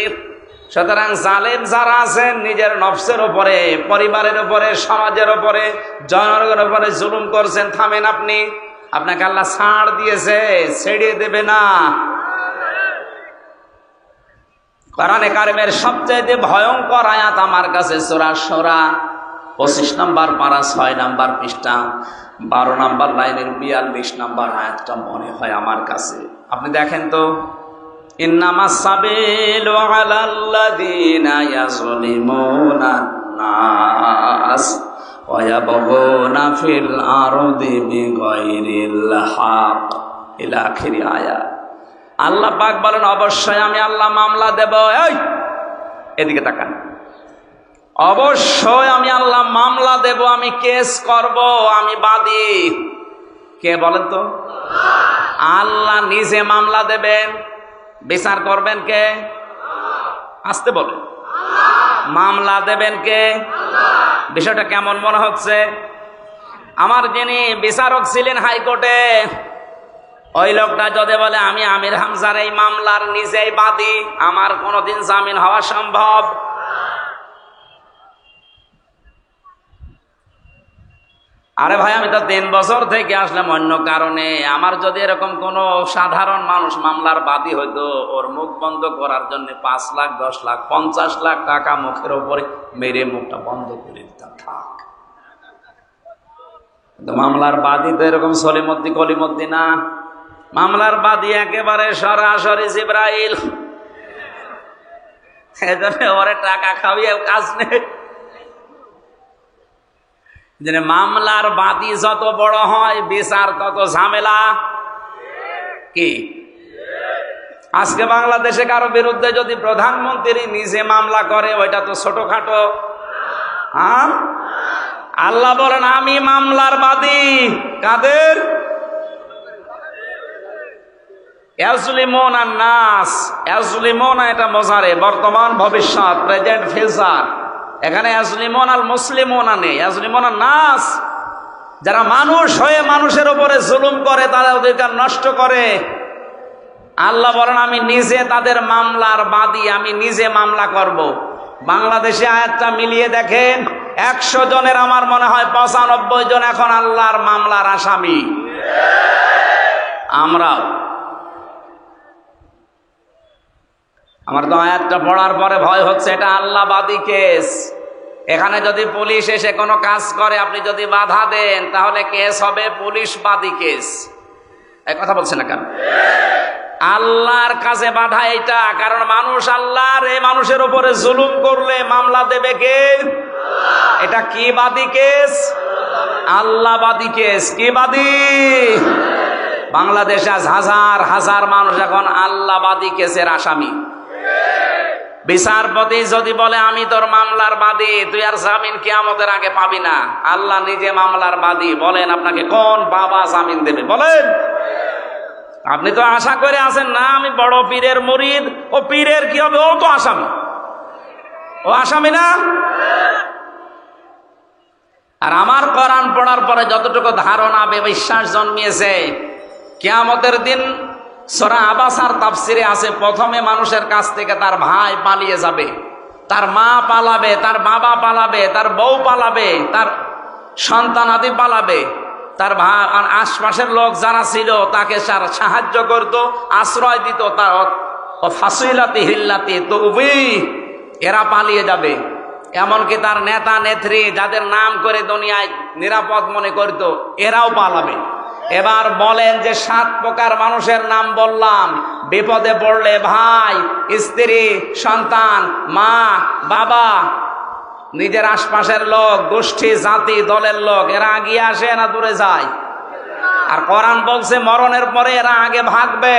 A: সুতরাং জালেম যারা আছেন, নিজের নফসের উপরে, পরিবারের উপরে, সমাজের উপরে, জনগণের উপরে জুলুম করছেন, থামেন আপনি। আপনাকে আল্লাহ ছাড় দিয়েছে, ছেড়ে দেবে না। কোরআনে কারিমের সবচেয়ে ভয়ঙ্কর আয়াত আমার কাছে সূরা শুরা 25 নম্বর পারা 6 নম্বর পৃষ্ঠা 12 নম্বর লাইনের 42 নম্বর আয়াতটা মনে হয় আমার কাছে। আপনি দেখেন তো, ইন্নামাস সাবিলু আলাল্লাযীনা ইয়াযলিমুনান নাস ওয়া ইয়াবগুনা ফিল আরদি বিগাইরিল হক ইলা আখির আয়াত। আল্লাহ পাক বলেন, অবশ্যই আমি আল্লাহ মামলা দেব। এই এদিকে তাকান, অবশ্যই আমি আল্লাহ মামলা দেব, আমি কেস করব, আমি বাদী। কে বলেন তো? আল্লাহ নিজে মামলা দেবেন, বিচার করবেন কে? আসতে বলেন, মামলা দেবেন কে? বিষয়টা কেমন মনে হচ্ছে? আমার যিনি বিচারক ছিলেন হাইকোর্টে, ওই লোকটা যদি বলে আমি আমির হামজার এই মামলার নিজেই বাদী, আমার কোনোদিন জামিন হওয়া সম্ভব? আরে ভাই, আমি তো 3 বছর থেকে আসলাম অন্য কারণে। আমার যদি এরকম কোন সাধারণ মানুষ মামলার বাদী হইতো, ওর মুখ বন্ধ করার জন্য 5 লাখ 10 লাখ 50 লাখ টাকা মুখের উপরে মেরে মুখটা বন্ধ করে দিতাম। থাক, মামলার বাদী তো এরকম সলিমদ্দি কলিমদ্দি না। মামলার বাদী একেবারে সরাসরি জিবরাইল। এজন্য ওরে টাকা খাওয়িয়ে কাজ নেই। মামলার বাদী যত বড় হয়, বিচার তত ঝামেলা। কি আজকে বাংলাদেশে কারো বিরুদ্ধে যদি প্রধানমন্ত্রী নিজে মামলা করে, ওইটা তো ছোটখাটো। হ্যাঁ, আল্লাহ বলেন আমি মামলার বাদী। কাদের? ইয়াজলিমুনা নাস, ইয়াজলিমুনা এটা মোজারে, বর্তমান ভবিষ্যৎ, প্রেজেন্ট ফিউচার। এখানে ইয়াজলিমুন আল মুসলিমুনা নেই, ইয়াজলিমুনা নাস। যারা মানুষ হয়ে মানুষের উপরে জুলুম করে, তাদের অধিকার নষ্ট করে, আল্লাহ বলেন আমি নিজে তাদের মামলার বাদী, আমি নিজে মামলা করব। বাংলাদেশে আয়াতটা মিলিয়ে দেখেন, 100 জনের আমার মনে হয় 95 জন এখন আল্লাহর মামলার আসামি। আমরাও। আমার তো আয়াতটা পড়ার পরে ভয় হচ্ছে, এটা আল্লাহবাদী কেস। এখানে যদি পুলিশ এসে কোনো কাজ করে, আপনি যদি বাধা দেন, তাহলে কেস হবে পুলিশবাদী কেস। এই কথা বলছে না কেন? আল্লাহর কাছে বাধা এটা, কারণ মানুষ আল্লাহর, এই মানুষের উপরে জুলুম করলে মামলা দেবে কে? এটা কি বাদী কেস? আল্লাহবাদী কেস। কি বাদী? বাংলাদেশে আজ হাজার হাজার মানুষ এখন আল্লাহবাদী কেসের আসামি। বিচারপতি যদি বলে আমি তোর মামলার বাদী, তুই আর জামিন কিয়ামতের আগে পাবি না, আল্লাহ নিজে মামলার বাদী। বলেন আপনাকে কোন বাবা জামিন দেবে? বলেন। আপনি তো আশা করে আছেন না আমি বড় পীরের মুরিদ, ও পীরের কি হবে? ও তো আসামি। ও আসামি না? আর আমার কোরআন পড়ার পরে যতটুকু ধারণা, বিশ্বাস জন্মিয়েছে, কিয়ামতের দিন সূরা আবাসার তাফসিরে আছে, প্রথমে মানুষের কাছ থেকে তার ভাই পালিয়ে যাবে, তার মা পালাবে, তার বাবা পালাবে, তার বউ পালাবে, তার সন্তানাদি পালাবে, তার আশপাশের লোক যারা ছিল তাকে সাহায্য করত, আশ্রয় দিত, তার ফাসিলাতি হিল্লাতি তো এরা পালিয়ে যাবে। এমনকি তার নেতা নেত্রী যাদের নাম করে দুনিয়ায় নিরাপদ মনে করত, এরাও পালাবে। এবার বলেন যে 7 প্রকার মানুষের নাম বললাম, বিপদে পড়লে ভাই, স্ত্রী, সন্তান, মা, বাবা, নিজের আশপাশের লোক, গোষ্ঠী, জাতি, দলের লোক, এরা আগে আসে না দূরে যায়? আর কোরআন বলছে মরণের পরে এরা আগে ভাগবে।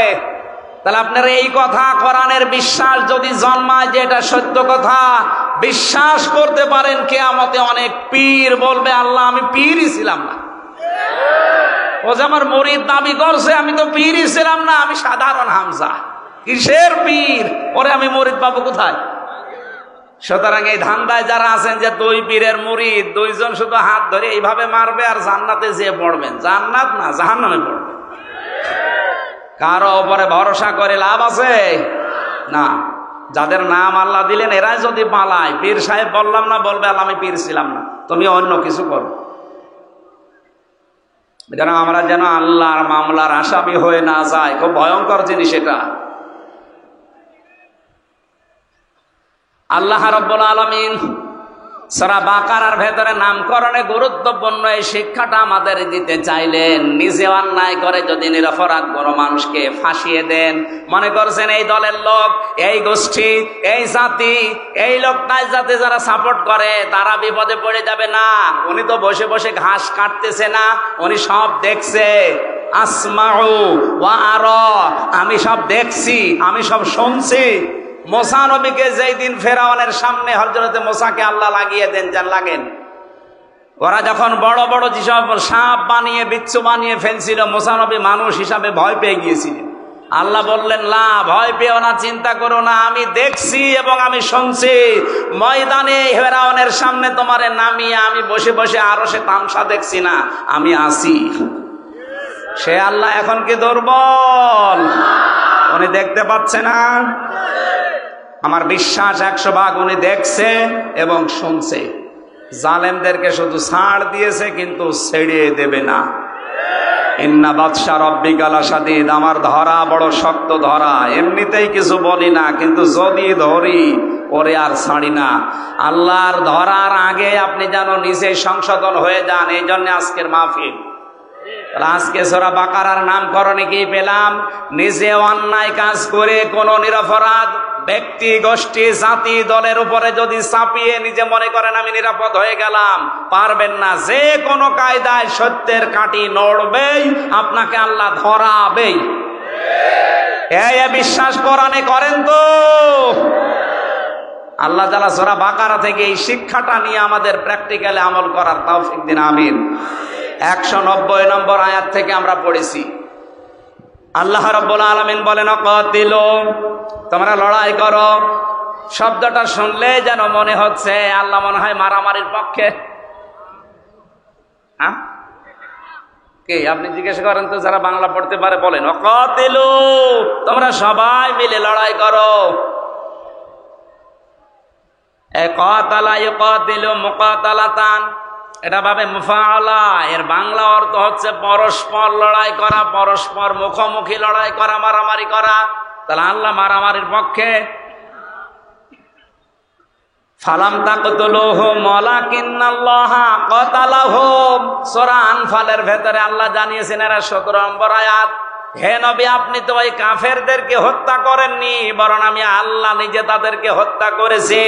A: তাহলে আপনার এই কথা, কোরআনের বিশ্বাস যদি জন্মায় যে এটা সত্য কথা, বিশ্বাস করতে পারেন কিয়ামতে অনেক পীর বলবে আল্লাহ আমি পীরই ছিলাম না। ও যে আমার মুরিদ দাবি করছে, আমি তো পীরই ছিলাম না, আমি সাধারণ হামজা। কিসের পীর? ওরে আমি মুরিদ পাবো কোথায়? সুতরাং এই ধান্দায় যারা আছেন যে 2 পীরের মুরিদ, 2 জন শুধু হাত ধরে এইভাবে মারবে আর জান্নাতে যেয়ে পড়বেন, জান্নাত না জাহান্নামে পড়বেন। কারো উপরে ভরসা করে লাভ আছে না। যাদের নাম আল্লাহ দিলেন এরাই যদি পালায়, পীর সাহেব বললাম না, বলবে আল্লাহ আমি পীর ছিলাম না, তুমি অন্য কিছু করো। যেন আমরা যেন আল্লাহর মামলার আসামি হয়ে না যায়, খুব ভয়ঙ্কর জিনিস এটা। আল্লাহ রাব্বুল আলামিন সূরা বাকারার ভেতরে নামকরণে গুরুত্বপূর্ণ এই শিক্ষাটা আমাদের দিতে চাইলেন। নিজে অন্যায় করে যদি নিরপরাধ কোনো মানুষকে ফাঁসিয়ে দেন, মনে করছেন এই দলের লোক, এই গোষ্ঠী, এই জাতি, এই লোকটাই যাতে যারা সাপোর্ট করে তারা বিপদে পড়ে যাবে না। উনি তো বসে বসে ঘাস কাটতেছে না, উনি সব দেখছে। আসমাউ ওয়া আরা, আমি সব দেখছি, আমি সব শুনছি। মুসা নবীকে যেই দিন ফেরাউনের সামনে হযরতে মুসাকে আল্লাহ লাগিয়ে দেন, যান লাগেন, ওরা যখন বড় বড় যেসব সাপ বানিয়ে, বিচ্ছু বানিয়ে ফেলছিল, মুসা নবী মানুষ হিসাবে ভয় পেয়ে গিয়েছিলেন। আল্লাহ বললেন না, ভয় পেও না, চিন্তা করো না, আমি দেখছি এবং আমি শুনছি। ময়দানে ফেরাউনের সামনে তোমারে নামিয়ে আমি বসে বসে আরশে তামসা দেখছি না, আমি আসি। সে আল্লাহ এখন কি দুর্বল? উনি দেখতে পাচ্ছে না? আমার বিশ্বাস 100 ভাগ উনি দেখছে এবং শুনছে। জালেমদেরকে শুধু ছাড় দিয়েছে, কিন্তু ছেড়ে দেবে না। ইন্না বাদশা রব্বিকা লাশাদীদ, আমার ধরা বড় শক্ত ধরা। এমনিতেই কিছু বলি না, কিন্তু যদি ধরি ওরে আর ছাড়ি না। আল্লাহর ধরার আগে আপনি যেন নিজে সংশোধন হয়ে যান, এই জন্য আজকের মাহফিল। আজকে সূরা বাকারার নামকরণে কি পেলাম? নিজে অন্যায় কাজ করে কোন নিরপরাধ ব্যক্তি, গোষ্ঠী, জাতি, দলের উপরে যদি চাপিয়ে নিজে মনে করেন আমি নিরাপদ হয়ে গেলাম, পারবেন না। যে কোনো কায়দায় সত্যের কাঁটি নড়বেই, আপনাকে আল্লাহ ধরাবেই। এই বিশ্বাস কোরআনে করেন তো? আল্লাহ তাআলা সূরা বাকারা থেকে এই শিক্ষাটা নিয়ে আমাদের প্র্যাকটিক্যালে আমল করার তৌফিক দিন, আমিন। 190 নম্বর আয়াত থেকে আমরা পড়েছি, আল্লাহ রাব্বুল আলামিন বলেন কাতিলু, তোমরা লড়াই করো। শব্দটা শুনলে যেন মনে হচ্ছে আল্লাহ মনে হয় মারামারির পক্ষে। হ্যাঁ, কে আপনি জিজ্ঞেস করেন তো, যারা বাংলা পড়তে পারে বলেন কাতিলু, তোমরা সবাই মিলে লড়াই করো। কাতালা ইউকাতিলু মুকাতালাতান, এটা ভাবে মুফাআলা, এর বাংলা অর্থ হচ্ছে পরস্পর লড়াই করা, পরস্পর মুখোমুখি লড়াই করা, মারামারি করা। তাহলে আল্লাহ মারামারির পক্ষে। ফালাম তাকতুলুহুম ওয়ালাকিন্নাল্লাহা কাতালাহুম, সূরা আনফালের ভেতরে আল্লাহ জানিয়েছেন, এরা 17 নম্বর আয়াত, হে নবী আপনি তো ওই কাফেরদেরকে হত্যা করেননি, বরং আমি আল্লাহ নিজে তাদেরকে হত্যা করেছি।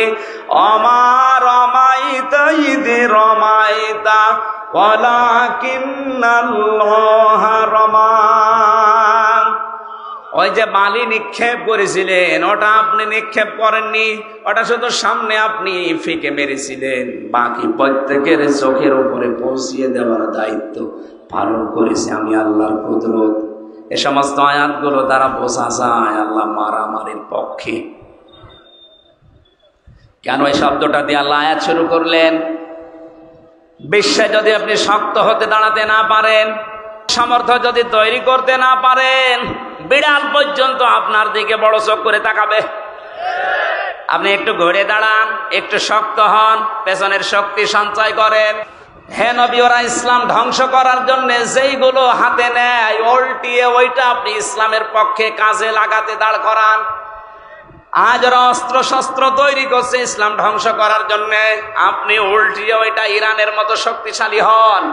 A: অমা রমাইতা ইয রমাইতা ওয়ালাকিন্নাল্লাহা রমা, ওই যে বালি নিক্ষেপ করেছিলেন ওটা আপনি নিক্ষেপ করেননি, ওটা শুধু সামনে আপনি ফিকে মেরেছিলেন, বাকি প্রত্যেকের চোখের উপরে পৌঁছিয়ে দেওয়ার দায়িত্ব পালন করেছি আমি আল্লাহর কুদরত। এ সমস্ত আয়াতগুলো দ্বারা বোঝা যায় আল্লাহ মারামারির পক্ষে। কেন এই শব্দটা দিয়ে আল্লাহ আয়াত শুরু করলেন? বিশ্বে যদি আপনি শক্ত হতে দাঁড়াতে না পারেন, সামর্থ্য যদি তৈরি করতে না পারেন, বিড়াল পর্যন্ত আপনার দিকে বড় চোখ করে তাকাবে। আপনি একটু ঘুরে দাঁড়ান, একটু শক্ত হন, পেছনের শক্তি সঞ্চয় করেন। হে নবী, ওরা ইসলাম ধ্বংস করার জন্য যেইগুলো হাতে নেয় উল্টিয়ে ওইটা আপনি ইসলামের পক্ষে কাজে লাগাতে দাঁড় করান। আজ ওরা অস্ত্র শস্ত্র তৈরি করছে ইসলাম ধ্বংস করার জন্য, আপনি উল্টিয়ে ওইটা ইরানের মতো শক্তিশালী হন।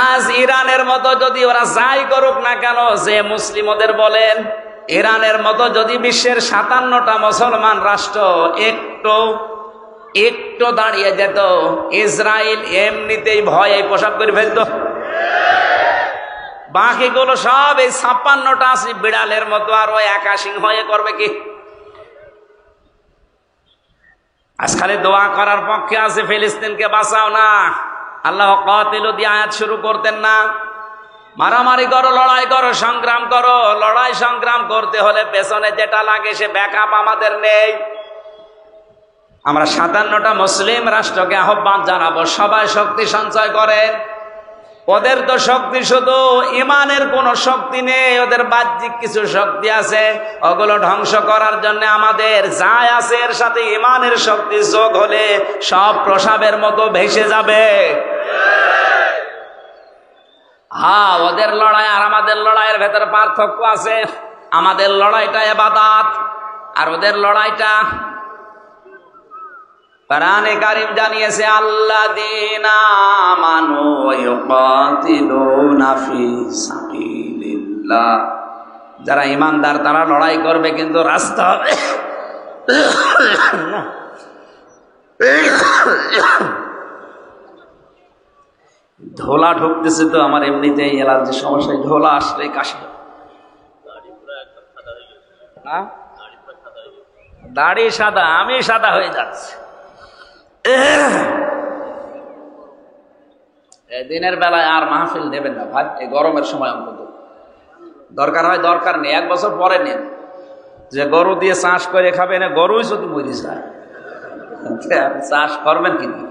A: আজ ইরানের মতো যদি ওরা যাই করুক না কেন, যে মুসলিম ওদের বলেন, ইরানের মতো যদি বিশ্বের 57টা মুসলমান রাষ্ট্র একটু দাঁড়িয়ে যেত, ইসরায়েল এমনিতেই ভয়ে পোশাক করে ফেলত। বাকিগুলো সব এই 56টা আছে বিড়ালের মতো, আর ওই একা সিংহ হয়ে করবে কি? আজ খালি দোয়া করার পক্ষে আছে ফিলিস্তিনকে বাঁচাও না। আল্লাহ কাতিলু দিয়ে আয়াত শুরু করতেন না? মারামারি করো, লড়াই করো, সংগ্রাম করো। লড়াই সংগ্রাম করতে হলে পেছনে যেটা লাগে সে ব্যাকআপ আমাদের নেই। আমরা 57টা মুসলিম রাষ্ট্রকে আহ্বান জানাবো, সবাই শক্তি সঞ্চয় করে। ওদের তো শক্তি শুধু ইমানের কোনো শক্তি নেই, ওদের বাহ্যিক কিছু শক্তি আছে, ওগুলো ধ্বংস করার জন্য আমাদের যাই আছে এর সাথে ইমানের শক্তি যোগ হলে সব প্রসাবের মতো ভেসে যাবে। হ্যাঁ, ওদের লড়াই আর আমাদের লড়াইয়ের ভেতরে পার্থক্য আছে। আমাদের লড়াইটা ইবাদত আর ওদের লড়াইটা, কোরআনে কারীম জানিয়েছে আল্লাযীনা আমানু ইউকাতিলুনা ফি সাবিলিল্লাহ, যারা ঈমানদার তারা লড়াই করবে, কিন্তু রাস্তা হবে ধোলা ঢুকতেছে তো আমার এমনিতেই অ্যালার্জি সমস্যা, ধোলা আসলে কাশি। দাড়ি সাদা, আমি সাদা হয়ে যাচ্ছে। দিনের বেলায় আর মাহফিল নেবেন না ভাই, এই গরমের সময় অন্তত। দরকার হয়, দরকার নেই, 1 বছর পরে নেন। যে গরু দিয়ে চাষ করে খাবে না, গরুই যদি মরি যায়, চাষ করবেন কিন্তু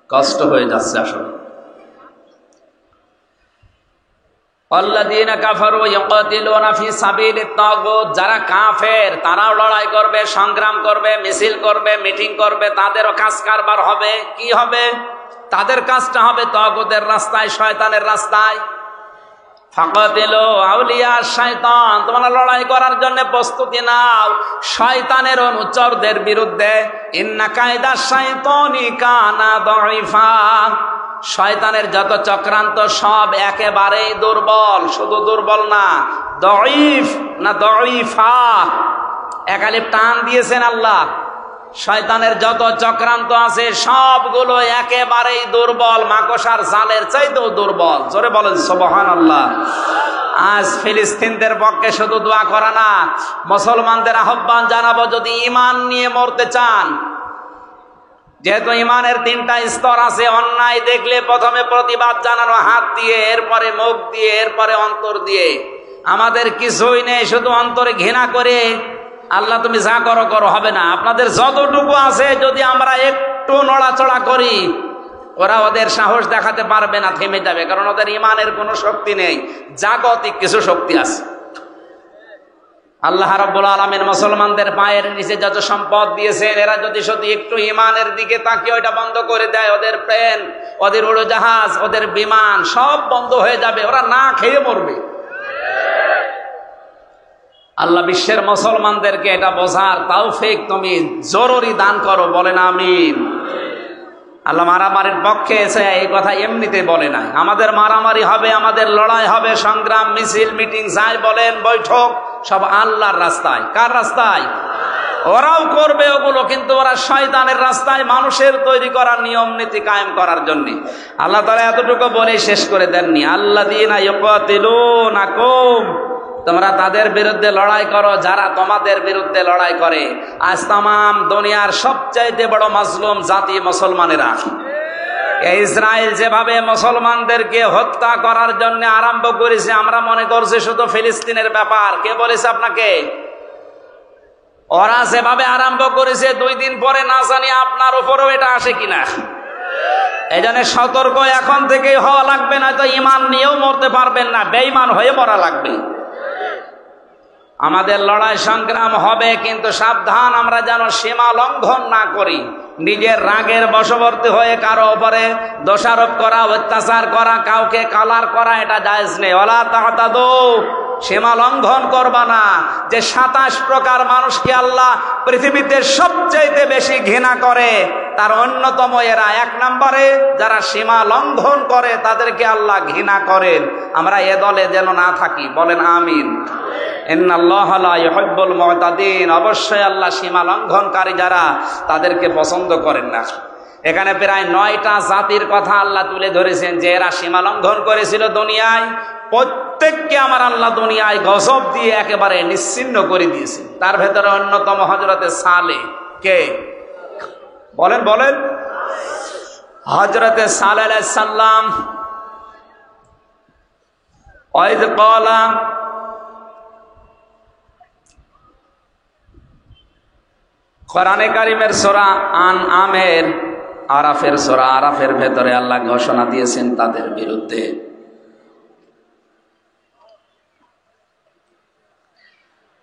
A: কষ্ট হয়ে যাচ্ছে আসলে। আল্লাযীনা কাফারু ইয়াকাতিলুনা ফি সাবিলিত তাগুত, যারা কাফের তারাও লড়াই করবে, সংগ্রাম করবে, মিছিল করবে, মিটিং করবে, তাদেরও কাজ কারবার হবে। কি হবে? তাদের কাজটা হবে তাগুতের রাস্তায়, শয়তানের রাস্তায়। ফাকাতিলু আউলিয়া শাইতান, তোমরা লড়াই করার জন্য প্রস্তুতি নাও শয়তানের অনুচরদের বিরুদ্ধে। ইন্না কায়দা শাইতানি কানা দাঈফা, শয়তানের যত চক্রান্ত সব একেবারেই দুর্বল। শুধু দুর্বল না, দাঈফ না দাঈফা, একালিফ টান দিয়েছেন আল্লাহ। শয়তানের যত চক্রান্ত আছে সবগুলো একেবারেই দুর্বল, মাকড়সার জালের চাইতেও দুর্বল। জোরে বলেন সুবহানাল্লাহ। আজ ফিলিস্তিনদের পক্ষে শুধু দোয়া করা না, মুসলমানদের আহ্বান জানাবো, যদি ঈমান নিয়ে মরতে চান, যেহেতু ইমানের 3টা স্তর আছে, অন্যায় দেখলে প্রথমে প্রতিবাদ জানানো হাত দিয়ে, এরপরে মুখ দিয়ে, এরপরে অন্তর দিয়ে। আমাদের কিছুই নেই, শুধু অন্তরে ঘৃণা করে আল্লাহ তুমি যা করো করো, হবে না। আপনাদের যতটুকু আছে যদি আমরা একটু নড়াচড়া করি, ওরা ওদের সাহস দেখাতে পারবে না, থেমে যাবে, কারণ ওদের ইমানের কোনো শক্তি নেই, জাগতিক কিছু শক্তি আছে। আল্লাহ রাব্বুল আলামিন মুসলমানদের পায়ের নিচে যত সম্পদ দিয়েছেন, এরা যদি শুধু একটু ইমানের দিকে তাকিয়ে ওইটা বন্ধ করে দেয়, ওদের প্লেন, ওদের উড়োজাহাজ, ওদের বিমান সব বন্ধ হয়ে যাবে, ওরা না খেয়ে মরবে। আল্লাহ বিশ্বের মুসলমানদেরকে এটা বোঝার তৌফিক তুমি জরুরি দান করো, বলেন আমিন। আল্লাহ মারামারির পক্ষে এসে এই কথা এমনিতে বলে নাই। আমাদের মারামারি হবে, আমাদের লড়াই হবে, সংগ্রাম, মিছিল, মিটিং, যাই বলেন, বৈঠক, সব আল্লাহর রাস্তায়। কার রাস্তায়? ওরাও করবে ওগুলো, কিন্তু ওরা শয়তানের রাস্তায়, মানুষের তৈরি করার নিয়ম নীতি কায়েম করার জন্য। আল্লাহ তাআলা এতটুকু বলে শেষ করে দেননি, আল্লাযীনা ইউকাতিলুনাকুম, তোমরা তাদের বিরুদ্ধে লড়াই করো যারা তোমাদের বিরুদ্ধে লড়াই করে। আজ তামাম দুনিয়ার সবচাইতে বড় মাজলুম জাতি মুসলমানেরা। ইসরায়েল যেভাবে মুসলমানদেরকে হত্যা করার জন্য আরম্ভ করেছে, আমরা মনে করছি শুধু ফিলিস্তিনের ব্যাপার। কে বলেছে আপনাকে? ওরা যেভাবে আরম্ভ করেছে, 2 দিন পরে না জানি আপনার উপরেও এটা আসে কিনা। এই জন্য সতর্ক এখন থেকেই হওয়া লাগবে, না তো ইমান নিয়েও মরতে পারবেন না, বেঈমান হয়ে মরা লাগবে। আমাদের লড়াই সংগ্রাম হবে, কিন্তু সাবধান আমরা যেন সীমা লঙ্ঘন না করি। নিজের রাগের বশবর্তী হয়ে কারো উপরে দোষারোপ করা, অত্যাচার করা, কাউকে কালার করা, এটা জায়েজ নেই। ওয়ালা তা'তাদু, সীমা লঙ্ঘন করবা না। যে 27 প্রকার মানুষকে আল্লাহ পৃথিবীতে সবচাইতে বেশি ঘৃণা করে, তার অন্যতম এরা। 1 নম্বরে যারা সীমা লঙ্ঘন করে তাদেরকে আল্লাহ ঘৃণা করেন। আমরা এ দলে যেন না থাকি, বলেন আমিন। ইন্নাল্লাহা লা ইউহিব্বুল মু'তাদিন, অবশ্যই আল্লাহ সীমা লঙ্ঘনকারী যারা, তাদেরকে পছন্দ করেন না। এখানে প্রায় 9টা জাতির কথা আল্লাহ তুলে ধরেছেন যে এরা সীমা লঙ্ঘন করেছিল দুনিয়ায়। প্রত্যেককে আমার আল্লাহ দুনিয়ায় গজব দিয়ে একেবারে নিশ্চিহ্ন করে দিয়েছে। তার ভেতরে অন্যতম হযরতে সালেহ। কে? বলেন বলেন। হযরতে সালেহ আলাইহিস সালাম, ওয়াইদ ক্বালা, কোরআনে কারিমের সূরা আনআমের আরাফের সূরা আরাফের ভেতরে আল্লাহ ঘোষণা দিয়েছেন তাদের বিরুদ্ধে।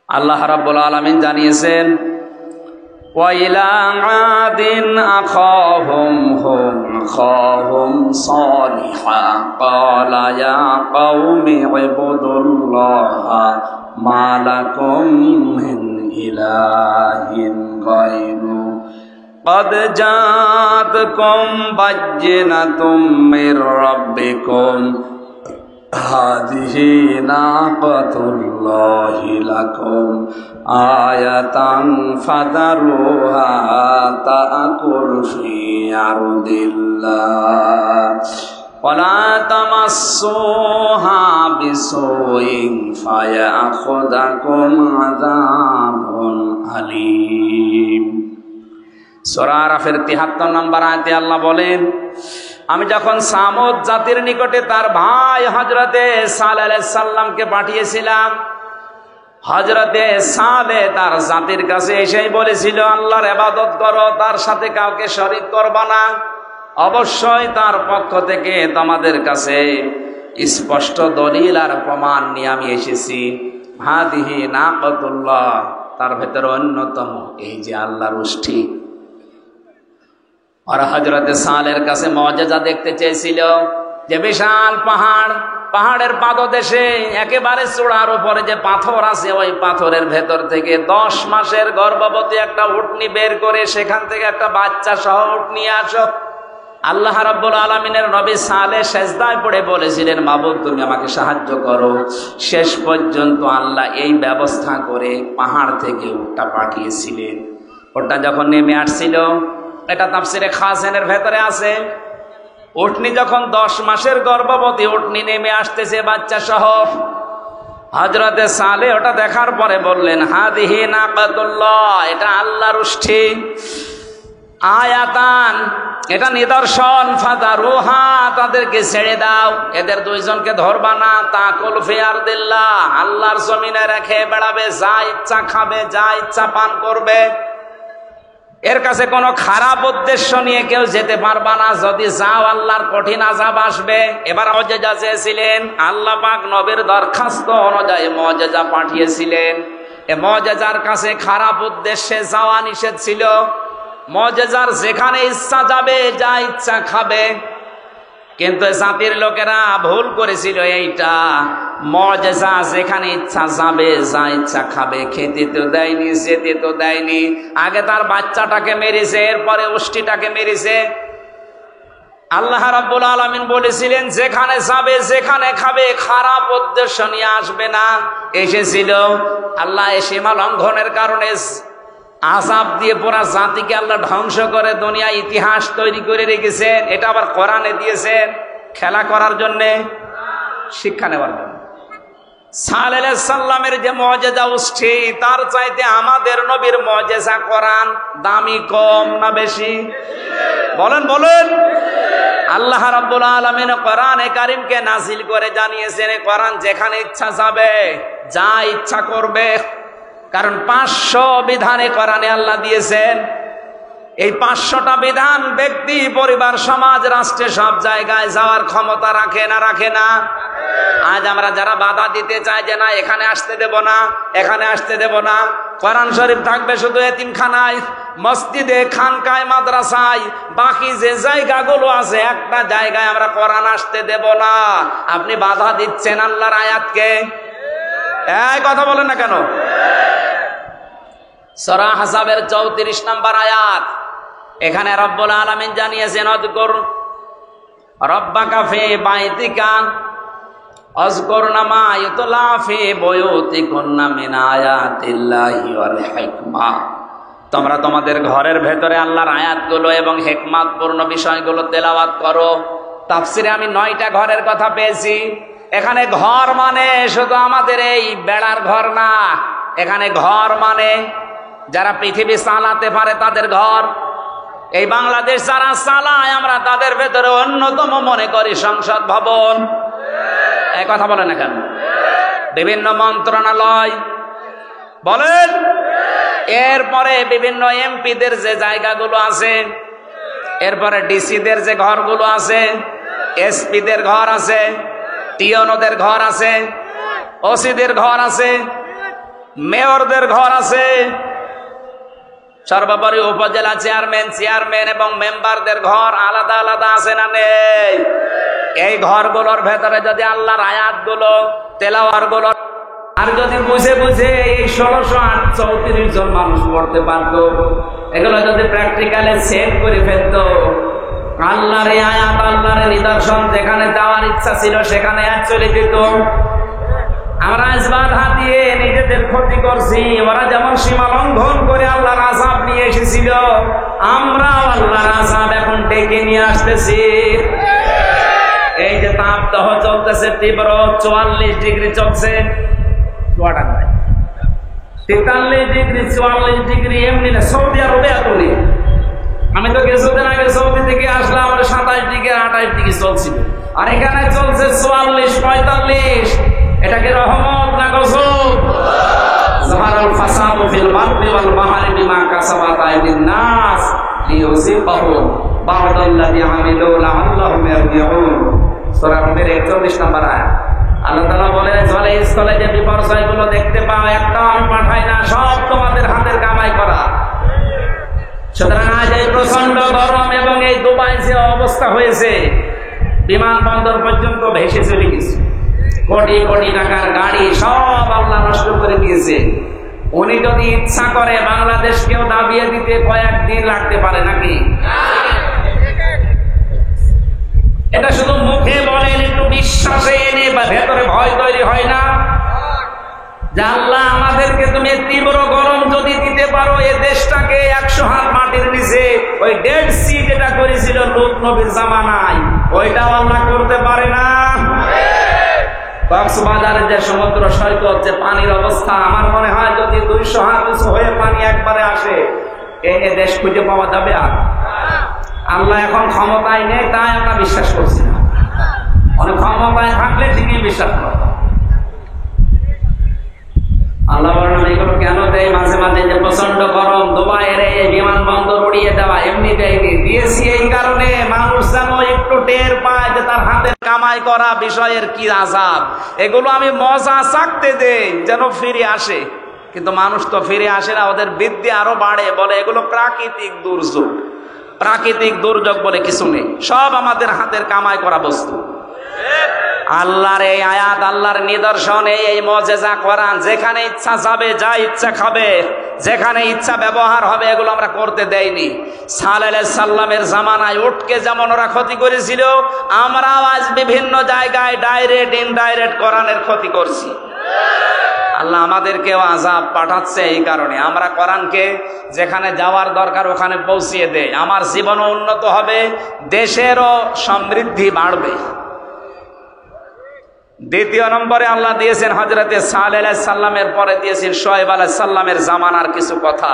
A: আল্লাহ রাব্বুল আলামিন জানিয়েছেন, ওয়াইলা আদিন আখাহুম সালিহা ক্বালা ইয়া কওমি ইবুদুল্লাহা মা লাকুম মিন ইলাহিন গায়রু قد جاءتكم بينة من ربكم هذه ناقة الله لكم آية فذروها تأكل في أرض الله ولا تمسوها بسوء فيأخذكم عذاب أليم। সূরা আরাফের ৭৩ নম্বর আয়াতে আল্লাহ বলেন, আমি যখন সামুদ জাতির নিকটে তার ভাই হযরতে সালেহ আলাইহিস সালামকে পাঠিয়েছিলাম, হযরতে সালেহ তার জাতির কাছে এসেই বলেছিল, আল্লাহর ইবাদত করো, তার সাথে কাউকে শরীক করবা না। অবশ্যই তার পক্ষ থেকে তোমাদের কাছে স্পষ্ট দলিল আর প্রমাণ নিয়ে আমি এসেছি। হাদিহি নাকাতুল্লাহ, তার ভেতরে অন্যতম এই যে আল্লাহর উষ্ঠি। আর হযরতে সালেহর কাছে মুআজিজা দেখতে চেয়েছিল, যে বিশাল পাহাড়, পাহাড়ের পাদদেশে একেবারে চূড়ার উপরে যে পাথর আছে, ওই পাথরের ভেতর থেকে 10 মাসের গর্ভবতী একটা উটনি বের করে সেখান থেকে একটা বাচ্চা সহ উটনি আসো। আল্লাহ রাব্বুল আলামিনের নবী সালেহ সেজদায় পড়ে বলেছিলেন, মাবুদ তুমি আমাকে সাহায্য করো। শেষ পর্যন্ত আল্লাহ এই ব্যবস্থা করে পাহাড় থেকে উটটা পাঠিয়েছিলেন। ওটা যখন নেমে আসছিল, এটা তাফসিরে খাসেনের ভেতরে আছে, উটনি যখন 10 মাসের গর্ভবতী উটনি নেমে আসতেছে বাচ্চা সহ, হযরতে সালেহ ওটা দেখার পরে বললেন, হাদিহি নাকাতুল্লাহ, এটা আল্লাহর উষ্ঠি। আয়াতান, এটা নিদর্শন, ফাদারুহা, তাদেরকে ছেড়ে দাও, এদের দুইজনকে ধরবা না, তাকুল ফি আরদিল্লাহ, আল্লাহর জমিনে রেখে বেড়াবে, যা ইচ্ছা খাবে, যা ইচ্ছা পান করবে। এর কাছে কোনো খারাপ উদ্দেশ্য নিয়ে কেউ যেতে পারবা না, যদি যাও আল্লাহর কঠিন আযাব আসবে। এবার মুআজিজা চেয়েছিলেন, আল্লাহ পাক নবীর দরখাস্ত অনুযায়ী মুআজিজা পাঠিয়েছিলেন। এ মুআজিজার কাছে খারাপ উদ্দেশ্যে যাওয়া নিষেধ ছিল। মুআজিজার যেখানে ইচ্ছা যাবে, যা ইচ্ছা খাবে। কিন্তু জাতির লোকেরা ভুল করেছিল এইটা, মুআজিজা যেখানে ইচ্ছা যাবে, যা ইচ্ছা খাবে, খেতে তো দেয়নি, যেতে তো দেয়নি। আগে তার বাচ্চাটাকে মেরেছে, এরপরে উষ্টিটাকে মেরেছে। আল্লাহ রাব্বুল আলামিন বলেছিলেন, যেখানে যাবে, যেখানে খাবে, খারাপ উদ্দেশ্য নিয়ে আসবে না। এসেছিল, আল্লাহ এই সীমা লঙ্ঘনের কারণে আযাব দিয়ে পুরা জাতিকে আল্লাহ ধ্বংস করে দুনিয়া ইতিহাস তৈরি করে রেখেছেন। এটা আবার কোরআনে দিয়েছেন খেলা করার জন্য, শিক্ষা নেওয়ার জন্য। সালেহ আলাইহিস সালামের যে মুআজিজা উষ্টি, তার চাইতে আমাদের নবীর মুআজিজা কোরআন দামি কম না বেশি? বলেন বলেন। আল্লাহ রাব্বুল আলামিন কোরআনে কারীমকে নাযিল করে জানিয়েছেন, কোরআন যেখানে ইচ্ছা যাবে, যা ইচ্ছা করবে। কারণ 500 বিধানে কোরআনে আল্লাহ দিয়েছেন। এই 500টা বিধান ব্যক্তি, পরিবার, সমাজ, রাষ্ট্রে সব জায়গায় যাওয়ার ক্ষমতা রাখে না? রাখে না? আজ আমরা যারা বাধা দিতে চাই যে না এখানে আসতে দেব না, এখানে আসতে দেব না, কোরআন শরীফ থাকবে শুধু এতিমখানায়, মসজিদে, খানকায়, মাদ্রাসায়, বাকি যে জায়গাগুলো আছে একটা জায়গায় আমরা কোরআন আসতে দেব না। আপনি বাধা দিচ্ছেন আল্লাহর আয়াতকে। এই কথা বলেন না কেন? সূরা আহজাবের 34 নম্বর আয়াত, এখানে রব্বুল আলামিন জানিয়েছেন, অযকুর রব্বাকা ফি বাইতিকা আযকুরনা মা ইউতলা ফি বুয়ুতিকুন্না মিন আয়াতিল্লাহি ওয়াল হিকমা। তোমরা তোমাদের ঘরের ভেতরে আল্লাহর আয়াতগুলো এবং হিকমতপূর্ণ বিষয়গুলো তেলাওয়াত করো। তাফসিরে আমি 9টা ঘরের কথা পেয়েছি। এখানে ঘর মানে শুধু আমাদের এই বেড়ার ঘর না, এখানে ঘর মানে যারা পৃথিবী চালাতে পারে তাদের ঘর। এই বাংলাদেশ যারা চালায় আমরা তাদের ভেতরে অন্যতম মনে করি সংসদ ভবন। এই কথা বলেন না কেন? বিভিন্ন মন্ত্রণালয় বলেন, এরপরে বিভিন্ন এমপিদের যে জায়গাগুলো আছে, এরপরে ডিসিদের যে ঘরগুলো আছে, এসপিদের ঘর আছে, টিওনোদের ঘর আছে, ওসিদের ঘর আছে, মেয়রদের ঘর আছে, সর্বোপরি উপজেলা চেয়ারম্যান এবং মেম্বারদের ঘর আলাদা আলাদা আছে না নেই? এই ঘরগুলোর ভেতরে যদি আল্লাহর আয়াতগুলো, তেলাওয়াতগুলো আর যদি বুঝে বুঝে এই 1634 জন মানুষ পড়তে পারত, এগুলো যদি প্র্যাকটিক্যালে সেট করে ফেলত, আল্লাহর আয়াত, আল্লাহর নিদর্শন যেখানে যাওয়ার ইচ্ছা ছিল সেখানে চলে যেত। আমরা আজ বাধা দিয়ে নিজেদের ক্ষতি করছি। ওরা যেমন সীমা লঙ্ঘন করে আল্লাহর আযাব নিয়ে এসেছিল, আমরা আল্লাহর আযাব এখন ডেকে নিয়ে আসতেছি। এই যে তাপদাহ চলতেছে তীব্র, 44 ডিগ্রি চলছে, 43 ডিগ্রি, 44 ডিগ্রি, এমনি না, সৌদি আরবে এত নেই। আমি তো কিছুদিন আগে সৌদি থেকে আসলাম, আমার 27 ডিগ্রি 28 ডিগ্রি চলছিল, আর এখানে চলছে 44 45। এটা কি রহমত না গজব? যাহারাল ফাসাদু ফিল বাররি ওয়াল বাহরি বিমা কাসাবাত আইদিন নাস লিইউযিবাহুম বা'দাল্লাযী আমিলু লাআল্লাহুম ইয়ারজিউন। সূরা নূরের 41 নম্বর আয়াত। আল্লাহ তাআলা বলেন, জলে স্থলে যে বিপর্যয়গুলো দেখতে পাও, একটা আমি পাঠাই না, সব তোমাদের হাতের কামাই করা। সুতরাং আজ এই প্রচন্ড গরম এবং এই দুবাই যে অবস্থা হয়েছে, বিমানবন্দর পর্যন্ত ভেসে চলে গেছে, কোটি কোটি টাকার গাড়ি সব আল্লাহ নষ্ট করে দিয়েছে। উনি যদি ইচ্ছা করে বাংলাদেশকেও দাবিয়ে দিতে কয়েকদিন লাগতে পারে নাকি? এটা শুধু মুখে বলেন, একটু বিশ্বাসে এনে বা ভেতরে ভয় তৈরি হয় না যে আল্লাহ আমাদেরকে তুমি তীব্র গরম যদি দিতে পারো, এ দেশটাকে 100 হাত মাটির নিচে ওই ডেড সি যেটা করেছিল লূত নবীর জামানায়, ওইটাও আল্লাহ করতে পারে না? কক্সবাজারের যে সমুদ্র সৈকত, যে পানির অবস্থা, আমার মনে হয় যদি 200 হাত উঁচু হয়ে পানি একবারে আসে, এ দেশ খুঁজে পাওয়া যাবে? আর আল্লাহ এখন ক্ষমতায় নেই, তাই আমরা বিশ্বাস করছি না। অনেক ক্ষমতায় থাকলে ঠিকই বিশ্বাস করতাম। আল্লাহ বলেন এগুলো কেন দেয় মাঝে মাঝে, যে প্রচন্ড গরম, দুবাইয়ের এই বিমানবন্দর উড়িয়ে দেওয়া এমনি দেয়নি, দিয়েছি এই কারণে মানুষ যেন একটু টের পায় যে তার হাতে কামাই করা বিষয়ের কি আযাব। এগুলো আমি মজা চাকতে দেই যেন ফিরে আসে, কিন্তু মানুষ তো ফিরে আসে না, ওদের বৃদ্ধি আরো বাড়ে, বলে এগুলো প্রাকৃতিক দুর্যোগ। প্রাকৃতিক দুর্যোগ বলে কিছু নেই, সব আমাদের হাতের কামাই করা বস্তু। আল্লাহর এই আয়াত, আল্লাহর নিদর্শন, এই মুজিজা কোরআন, যেখানে ইচ্ছা যাবে, যা ইচ্ছা খাবে, যেখানে ইচ্ছা ব্যবহার হবে, এগুলো আমরা করতে দেইনি। সালেহ আলাইহিস সালামের জামানায় উটকে যেমন ওরা ক্ষতি করেছিল, আমরাও আজ বিভিন্ন জায়গায় ডাইরেক্ট ইনডাইরেক্ট কোরআনের ক্ষতি করছি। আল্লাহ আমাদেরকেও আযাব পাঠাচ্ছে এই কারণে। আমরা কোরআনকে যেখানে যাওয়ার দরকার ওখানে পৌঁছিয়ে দেই, আমার জীবনও উন্নত হবে, দেশেরও সমৃদ্ধি বাড়বে। দ্বিতীয় নম্বরে আল্লাহ দিয়েছেন হযরতে সালেহ আলাইহিস সালামের পরে দিয়েছেন শুআয়ব আলাইহিস সালামের জামানার কিছু কথা।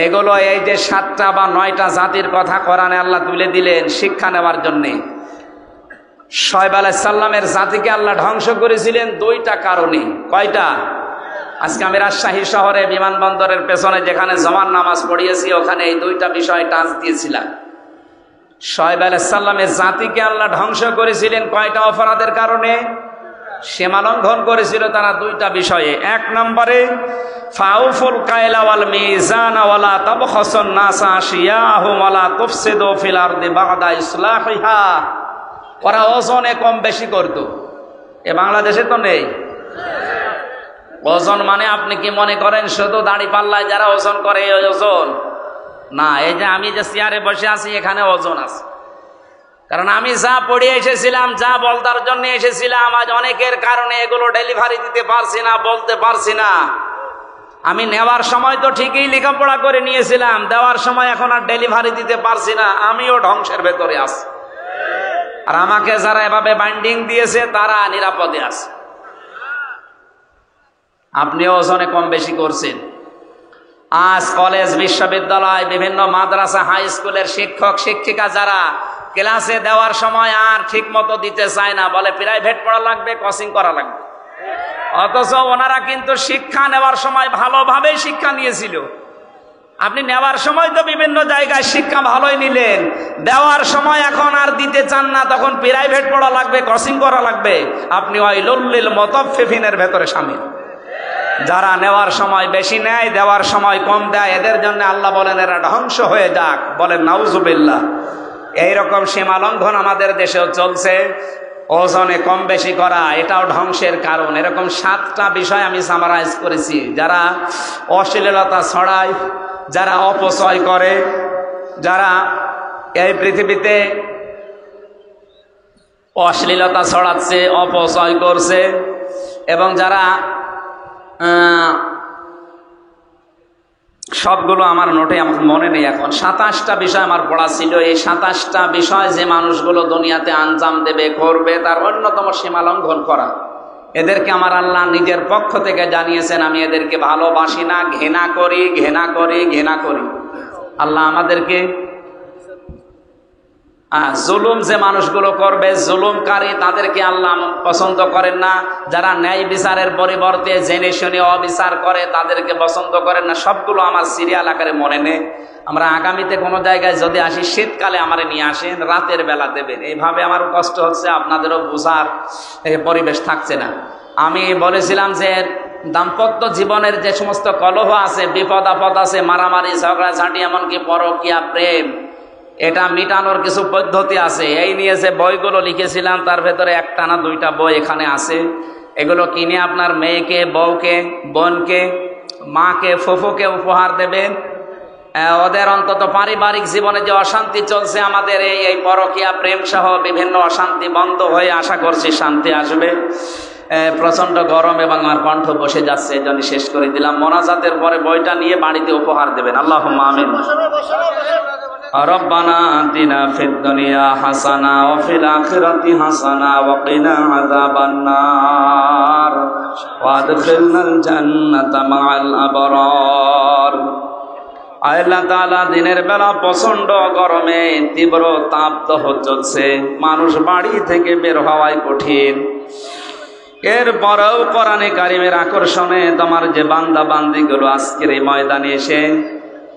A: এগুলো এই যে 7টা বা 9টা জাতির কথা কোরআনে আল্লাহ তুলে দিলেন শিক্ষা নেওয়ার জন্য। শুআয়ব আলাইহিস সালামের জাতিকে আল্লাহ ধ্বংস করেছিলেন 2টা কারণে। কয়টা? আজকে আমি রাজশাহী শহরে বিমানবন্দরের পেছনে যেখানে জমান নামাজ পড়িয়েছি, ওখানে এই 2টা বিষয় টাচ দিয়েছিলাম। শুআয়ব আলাইহিস সালামের জাতিকে আল্লাহ ধ্বংস করেছিলেন কয়টা অপরাধের কারণে? সীমা লঙ্ঘন করেছিল তারা 2টা বিষয়ে। 1 নম্বরে ফাউফুল কায়লা ওয়াল মিজান ওয়ালা তাবখাসুন নাসা আশিয়াহুম ওয়ালা তুফসিদু ফিল আরদি বা'দা ইসলাহিহা। ওরা ওজনে কম বেশি করত। এ বাংলাদেশে তো নেই। ওজন মানে আপনি কি মনে করেন শুধু দাড়ি পাল্লায় যারা ওজন করে এই ওজন? না, এই যে আমি যে চেয়ারে বসে আছি এখানে ওজন আছে। কারণ আমি যা পড়ে এসেছিলাম, যা বলতার জন্য এসেছিলাম, আজ অনেকের কারণে এগুলো ডেলিভারি দিতে পারছি না, বলতে পারছি না। আমি নেওয়ার সময় তো ঠিকই লেখাপড়া করে নিয়েছিলাম, দেওয়ার সময় এখন আর ডেলিভারি দিতে পারছি না, আমিও ধ্বংসের ভেতরে আছি। আর আমাকে যারা এভাবে বাইন্ডিং দিয়েছে তারা নিরাপদে আছে। আপনিও ওজনে কম বেশি করছেন। আজ কলেজ, বিশ্ববিদ্যালয়, বিভিন্ন মাদ্রাসা, হাই স্কুলের শিক্ষক শিক্ষিকা যারা ক্লাসে দেওয়ার সময় আর ঠিক মতো দিতে চায় না, বলে প্রাইভেট পড়া লাগবে, কোচিং করা লাগবে। অথচ ওনারা কিন্তু শিক্ষা নেওয়ার সময় ভালোভাবেই শিক্ষা নিয়েছিল। আপনি নেওয়ার সময় তো বিভিন্ন জায়গায় শিক্ষা ভালোই নিলেন, দেওয়ার সময় এখন আর দিতে চান না, তখন প্রাইভেট পড়া লাগবে, কোচিং করা লাগবে। আপনি ওই লুল্লিল মুতাফফিফিনের ভেতরে শামিল। যারা নেওয়ার সময় বেশি নেয়, দেওয়ার সময় কম দেয়, এদের জন্য আল্লাহ বলেন এরা ধ্বংস হয়ে যাক। বলেন নাউজুবিল্লাহ। এইরকম সীমা লঙ্ঘন আমাদের দেশেও চলছে। ওজনে কম বেশি করা এটাও ধ্বংসের কারণ। এরকম 7টা বিষয় আমি সামারাইজ করেছি। যারা অশ্লীলতা ছড়ায়, যারা অপচয় করে, যারা এই পৃথিবীতে অশ্লীলতা ছড়াচ্ছে, অপচয় করছে, এবং যারা সবগুলো আমার নোটে আমার মনে নেই এখন। 27টা বিষয় আমার পড়া ছিল। এই 27টা বিষয় যে মানুষগুলো দুনিয়াতে আঞ্জাম দেবে, করবে, তার অন্যতম সীমা লঙ্ঘন করা। এদেরকে আমার আল্লাহ নিজের পক্ষ থেকে জানিয়েছেন, আমি এদেরকে ভালোবাসি না, ঘৃণা করি, ঘৃণা করি, ঘৃণা করি। আল্লাহ আমাদেরকে জুলুম যে মানুষগুলো করবে, জুলুমকারী, তাদেরকে আল্লাহ পছন্দ করেন না। যারা ন্যায় বিচারের পরিবর্তে জেনে শুনে অবিচার করে, তাদেরকে পছন্দ করেন না। সবগুলো আমার সিরিয়াল আকারে মনে নেই। আমরা আগামীতে কোনো জায়গায় যদি আসি, শীতকালে আমারে নিয়ে আসেন, রাতের বেলা দেবেন। এইভাবে আমারও কষ্ট হচ্ছে, আপনাদেরও বোঝার পরিবেশ থাকছে না। আমি বলেছিলাম যে দাম্পত্য জীবনের যে সমস্ত কলহ আছে, বিপদ আপদ আছে, মারামারি, ঝগড়াঝাঁটি, এমনকি পরকীয়া, প্রেম, এটা মিটানোর কিছু পদ্ধতি আছে। এই নিয়ে যে বইগুলো লিখেছিলাম তার ভেতরে 1টা না 2টা বই এখানে আছে। এগুলো কিনে আপনার মেয়েকে, বউকে, বোনকে, মাকে, ফুফুকে উপহার দেবেন। ওদের অন্তত পারিবারিক জীবনে যে অশান্তি চলছে আমাদের, এই পরকীয়া, প্রেম সহ বিভিন্ন অশান্তি বন্ধ হয়ে আশা করছি শান্তি আসবে। প্রচন্ড গরম এবং আমার কণ্ঠ বসে যাচ্ছে, এই জন্য শেষ করে দিলাম। মোনাজাতের পরে বইটা নিয়ে বাড়িতে উপহার দেবেন। আল্লাহুম্মা আমিন। রব্বানা আতিনা ফিদ দুনিয়া হাসানা ওয়া ফিল আখিরাতি হাসানা ওয়া কিনা আযাবান নার ওয়া আদখিলনাল জান্নাতা মা'আল আবরার। আল্লাহ তাআলা দিনের বেলা প্রচন্ড গরমে তীব্র তাপদাহ চলছে, মানুষ বাড়ি থেকে বের হওয়াই কঠিন। এরপরেও কোরআনে কারিমের আকর্ষণে তোমার যে বান্দা বান্দিগুলো আজকের এই ময়দানে এসে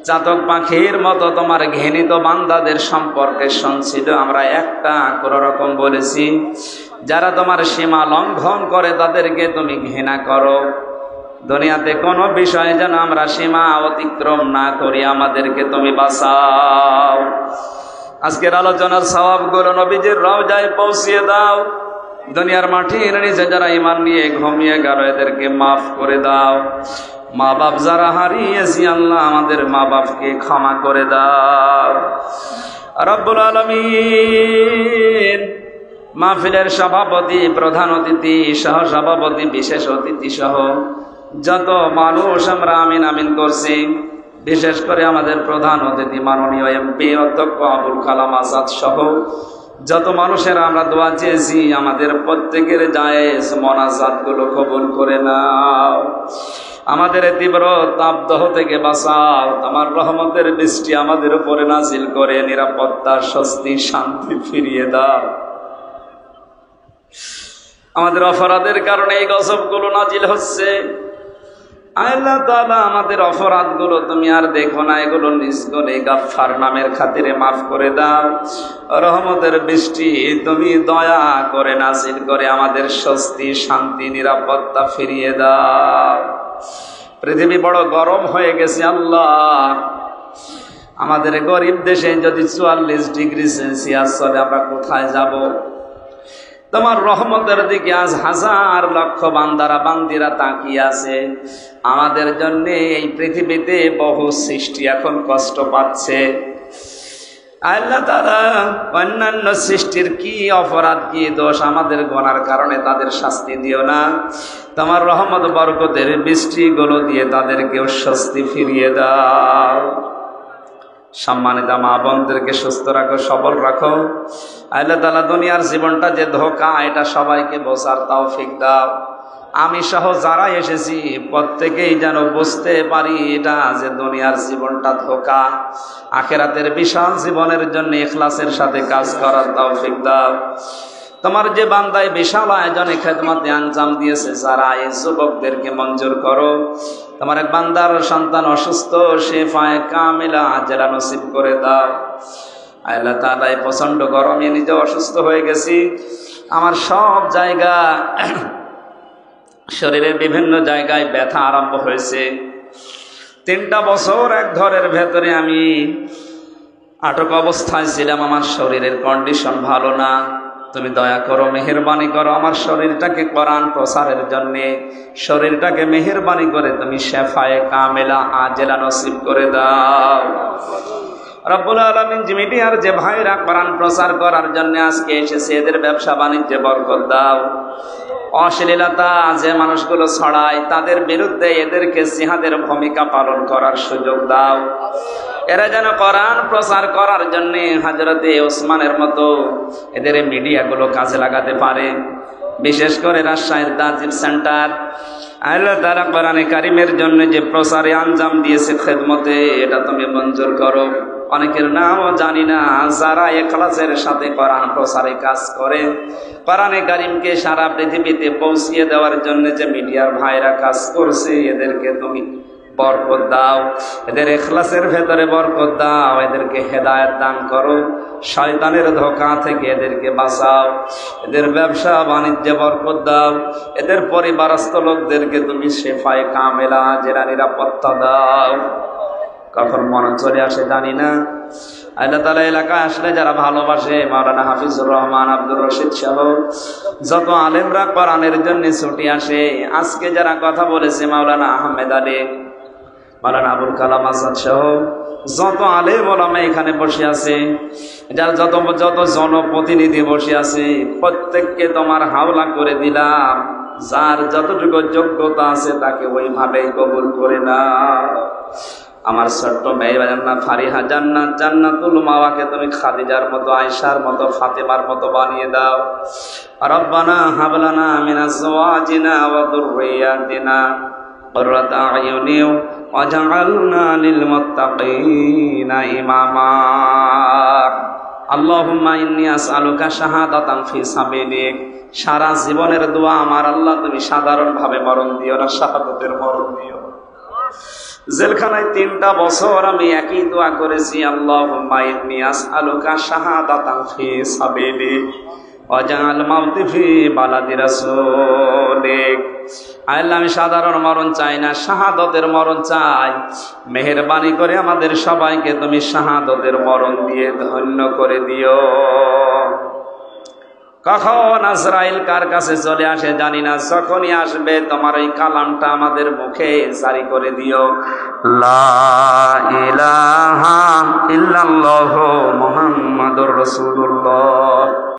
A: চাতক পাখির মতো তোমার ঘৃণিত বান্দাদের সম্পর্কে শুনছিল, আমরা একটা কোনো রকম বলেছি, যারা তোমার সীমা লঙ্ঘন করে তাদেরকে তুমি ঘৃণা করো। দুনিয়াতে কোনো বিষয়ে যেন আমরা সীমা অতিক্রম না করি, আমাদেরকে তুমি বাঁচাও। আজকের আলোচনার সওয়াবগুলো নবীজির রওজায় পৌঁছিয়ে দাও। দুনিয়ার মাটির নিচে যারা ঈমান নিয়ে ঘুমিয়ে গেল এদেরকে মাফ করে দাও। মা বাপ যারা হারিয়েছি আল্লাহ আমাদের মা বাপকে ক্ষমা করে দাও রব্বুল আলামিন। মাহফিলের সভাপতি, প্রধান অতিথি, সহ সভাপতি, বিশেষ অতিথি সহ যত মানুষ আমরা আমিন আমিন করছি, বিশেষ করে আমাদের প্রধান অতিথি মাননীয় এমপি অধ্যক্ষ আবুল কালাম আজাদ সহ যত মানুষের আমরা দোয়া চেয়েছি, আমাদের প্রত্যেকের জায়েজ মোনাজাত গুলো কবুল করে নাও। আমাদের তীব্র তাপদাহ থেকে বাঁচাও। তোমার রহমতের বৃষ্টি আমাদের উপরে নাজিল করে নিরাপত্তা, স্বস্তি, শান্তি ফিরিয়ে দাও। আমাদের অপরাধের কারণে এই গজবগুলো নাজিল হচ্ছে। আল্লাহ তাআলা আমাদের অপরাধগুলো তুমি আর দেখো না, এগুলো নিজ গুণে গাফফার নামের খাতিরে মাফ করে দাও। রহমতের বৃষ্টি তুমি দয়া করে নাজিল করে আমাদের স্বস্তি, শান্তি, নিরাপত্তা ফিরিয়ে দাও। পৃথিবী বড় গরম হয়ে গেছে আল্লাহ। আমাদের গরিব দেশে যদি 44 ডিগ্রি সেলসিয়াস চলে আমরা কোথায় যাব? তোমার রহমতের দিকে আজ হাজার লক্ষ বান্দারা বান্দিরা তাকিয়ে আছে। আমাদের জন্য এই পৃথিবীতে বহু সৃষ্টি এখন কষ্ট পাচ্ছে। আল্লাহ তাআলা অন্যান্য সৃষ্টির কি অপরাধ, কি দোষ, আমাদের গুনার কারণে তাদের শাস্তি দিও না। তোমার রহমত বরকতের বৃষ্টিগুলো দিয়ে তাদেরকেও স্বস্তি ফিরিয়ে দাও। সম্মানিত মা বোনদেরকে সুস্থ রাখো, সবল রাখো। আল্লাহ তাআলা দুনিয়ার জীবনটা যে ধোঁকা, এটা সবাইকে বোঝার তৌফিক দাও। আমি সহ যারা এসেছি প্রত্যেকেই যেন বুঝতে পারি এটা যে দুনিয়ার জীবনটা ধোঁকা, আখিরাতের বিশাল জীবনের জন্য ইখলাসের সাথে কাজ করার তৌফিক দাও। তোমার যে বান্দায় বিশাল আয়োজনে খেদমতে আঞ্জাম দিয়েছে যারা, এই যুবকদেরকে মঞ্জুর করো। তোমার এক বান্দার সন্তান অসুস্থ, শেফায়ে কামিলা আজলা নসিব করে দাও। আল্লাহ তাআলা এই প্রচন্ড গরমে নিজে অসুস্থ হয়ে গেছি। আমার সব জায়গা, শরীরের বিভিন্ন জায়গায় ব্যথা আরম্ভ হয়েছে। 3টা বছর এক ঘরের ভেতরে আমি আটক অবস্থায় ছিলাম। আমার শরীরের কন্ডিশন ভালো না। তুমি দয়া করো, মেহেরবানি করো আমার শরীরটাকে কোরআন প্রচারের জন্য, শরীরটাকে মেহেরবানি করে তুমি শেফায়ে কামেলা আজেলা নসিব করে দাও রব্বুল আলামিন। মিডিয়ার যে ভাইরা কোরআন প্রচার করার জন্য আজকে এসেছে, এদের ব্যবসা বাণিজ্যে বরকত দাও। অশ্লীলতা যে মানুষগুলো ছড়ায় তাদের বিরুদ্ধে এদেরকে জিহাদের ভূমিকা পালন করার সুযোগ দাও। এরা যেন কোরআন প্রচার করার জন্য হযরতে ওসমানের মতো এদের মিডিয়াগুলো কাজে লাগাতে পারে। বিশেষ করে রাজশাহীর তাজিব সেন্টার, আল্লাহ তাআলা কোরআনে কারিমের জন্য যে প্রচারে আঞ্জাম দিয়েছে খেদমতে, এটা তুমি মঞ্জুর করো। অনেকের নামও জানি না, যারা ইখলাসের সাথে কোরআন প্রচারে কাজ করে, কোরআনে কারিমকে সারা পৃথিবীতে পৌঁছিয়ে দেওয়ার জন্য যে মিডিয়ার ভাইরা কাজ করছে, এদেরকে তুমি বরকত দাও। এদের ইখলাসের ভেতরে বরকত দাও। এদেরকে হেদায়েত দান করো। শয়তানের ধোঁকা থেকে এদেরকে বাঁচাও। এদের ব্যবসা বাণিজ্যে বরকত দাও। এদের পরিবারস্থ লোকদেরকে তুমি শেফায়ে কামেলা আজেলা নিরাপত্তা দাও। কখন মনে চলে আসে জানি না। আল্লাহ তাআলা এলাকায় আসলে যারা ভালোবাসে, মাওলানা হাফিজুর রহমান, আব্দুর রশিদ সহ যত আলেমরা কোরআনের জন্য ছুটি আসে, আজকে যারা কথা বলেছে মাওলানা আহমেদ আলী, মাওলানা আবুল কালাম আজাদ সহ যত আলেম ওলামা এখানে বসে আছে, যারা যত জনপ্রতিনিধি বসে আছে, প্রত্যেককে তোমার হাওলা করে দিলাম। যার যতটুকু যোগ্যতা আছে তাকে ওইভাবেই কবুল করে নাও। আমার ছোট্ট মেয়ে জান্নাত ফারিহা জান্নাত জান্নাতুল মাওয়াকে তুমি খাদিজার মতো, আয়েশার মতো, ফাতেমার মতো বানিয়ে দাও। রব্বানা হাবলানা মিন আজওয়াজিনা ওয়া যুররিয়াতিনা কুররাতা আয়ুনি ওয়াজআলনা লিল মুত্তাকিনা ইমামা। আল্লাহুম্মা ইন্নী আসআলুকা শাহাদাতান ফি সাবিলিক। সারা জীবনের দোয়া আমার আল্লাহ, তুমি সাধারণ ভাবে মরণ দিও না, শাহাদাতের মরণ দিও। জেলখানায় 3টা বছর আমি একই দোয়া করেছি, আল্লাহুম্মা ইন্নী আসআলুকা শাহাদাতান ফি সাবিলিক ওয়াজআল মাউতি ফি বালাদি রাসূলিক। আল্লাহ, আমি সাধারণ মরণ চাই না, শাহাদতের মরণ চাই। মেহেরবানি করে আমাদের সবাইকে তুমি শাহাদতের মরণ দিয়ে ধন্য করে দিও। কখন আজরাইল কার কাছে চলে আসে জানি না, যখনই আসবে তোমার ওই কালামটা আমাদের মুখে জারি করে দিও, লা ইলাহা ইল্লাল্লাহু মুহাম্মাদুর রাসূলুল্লাহ।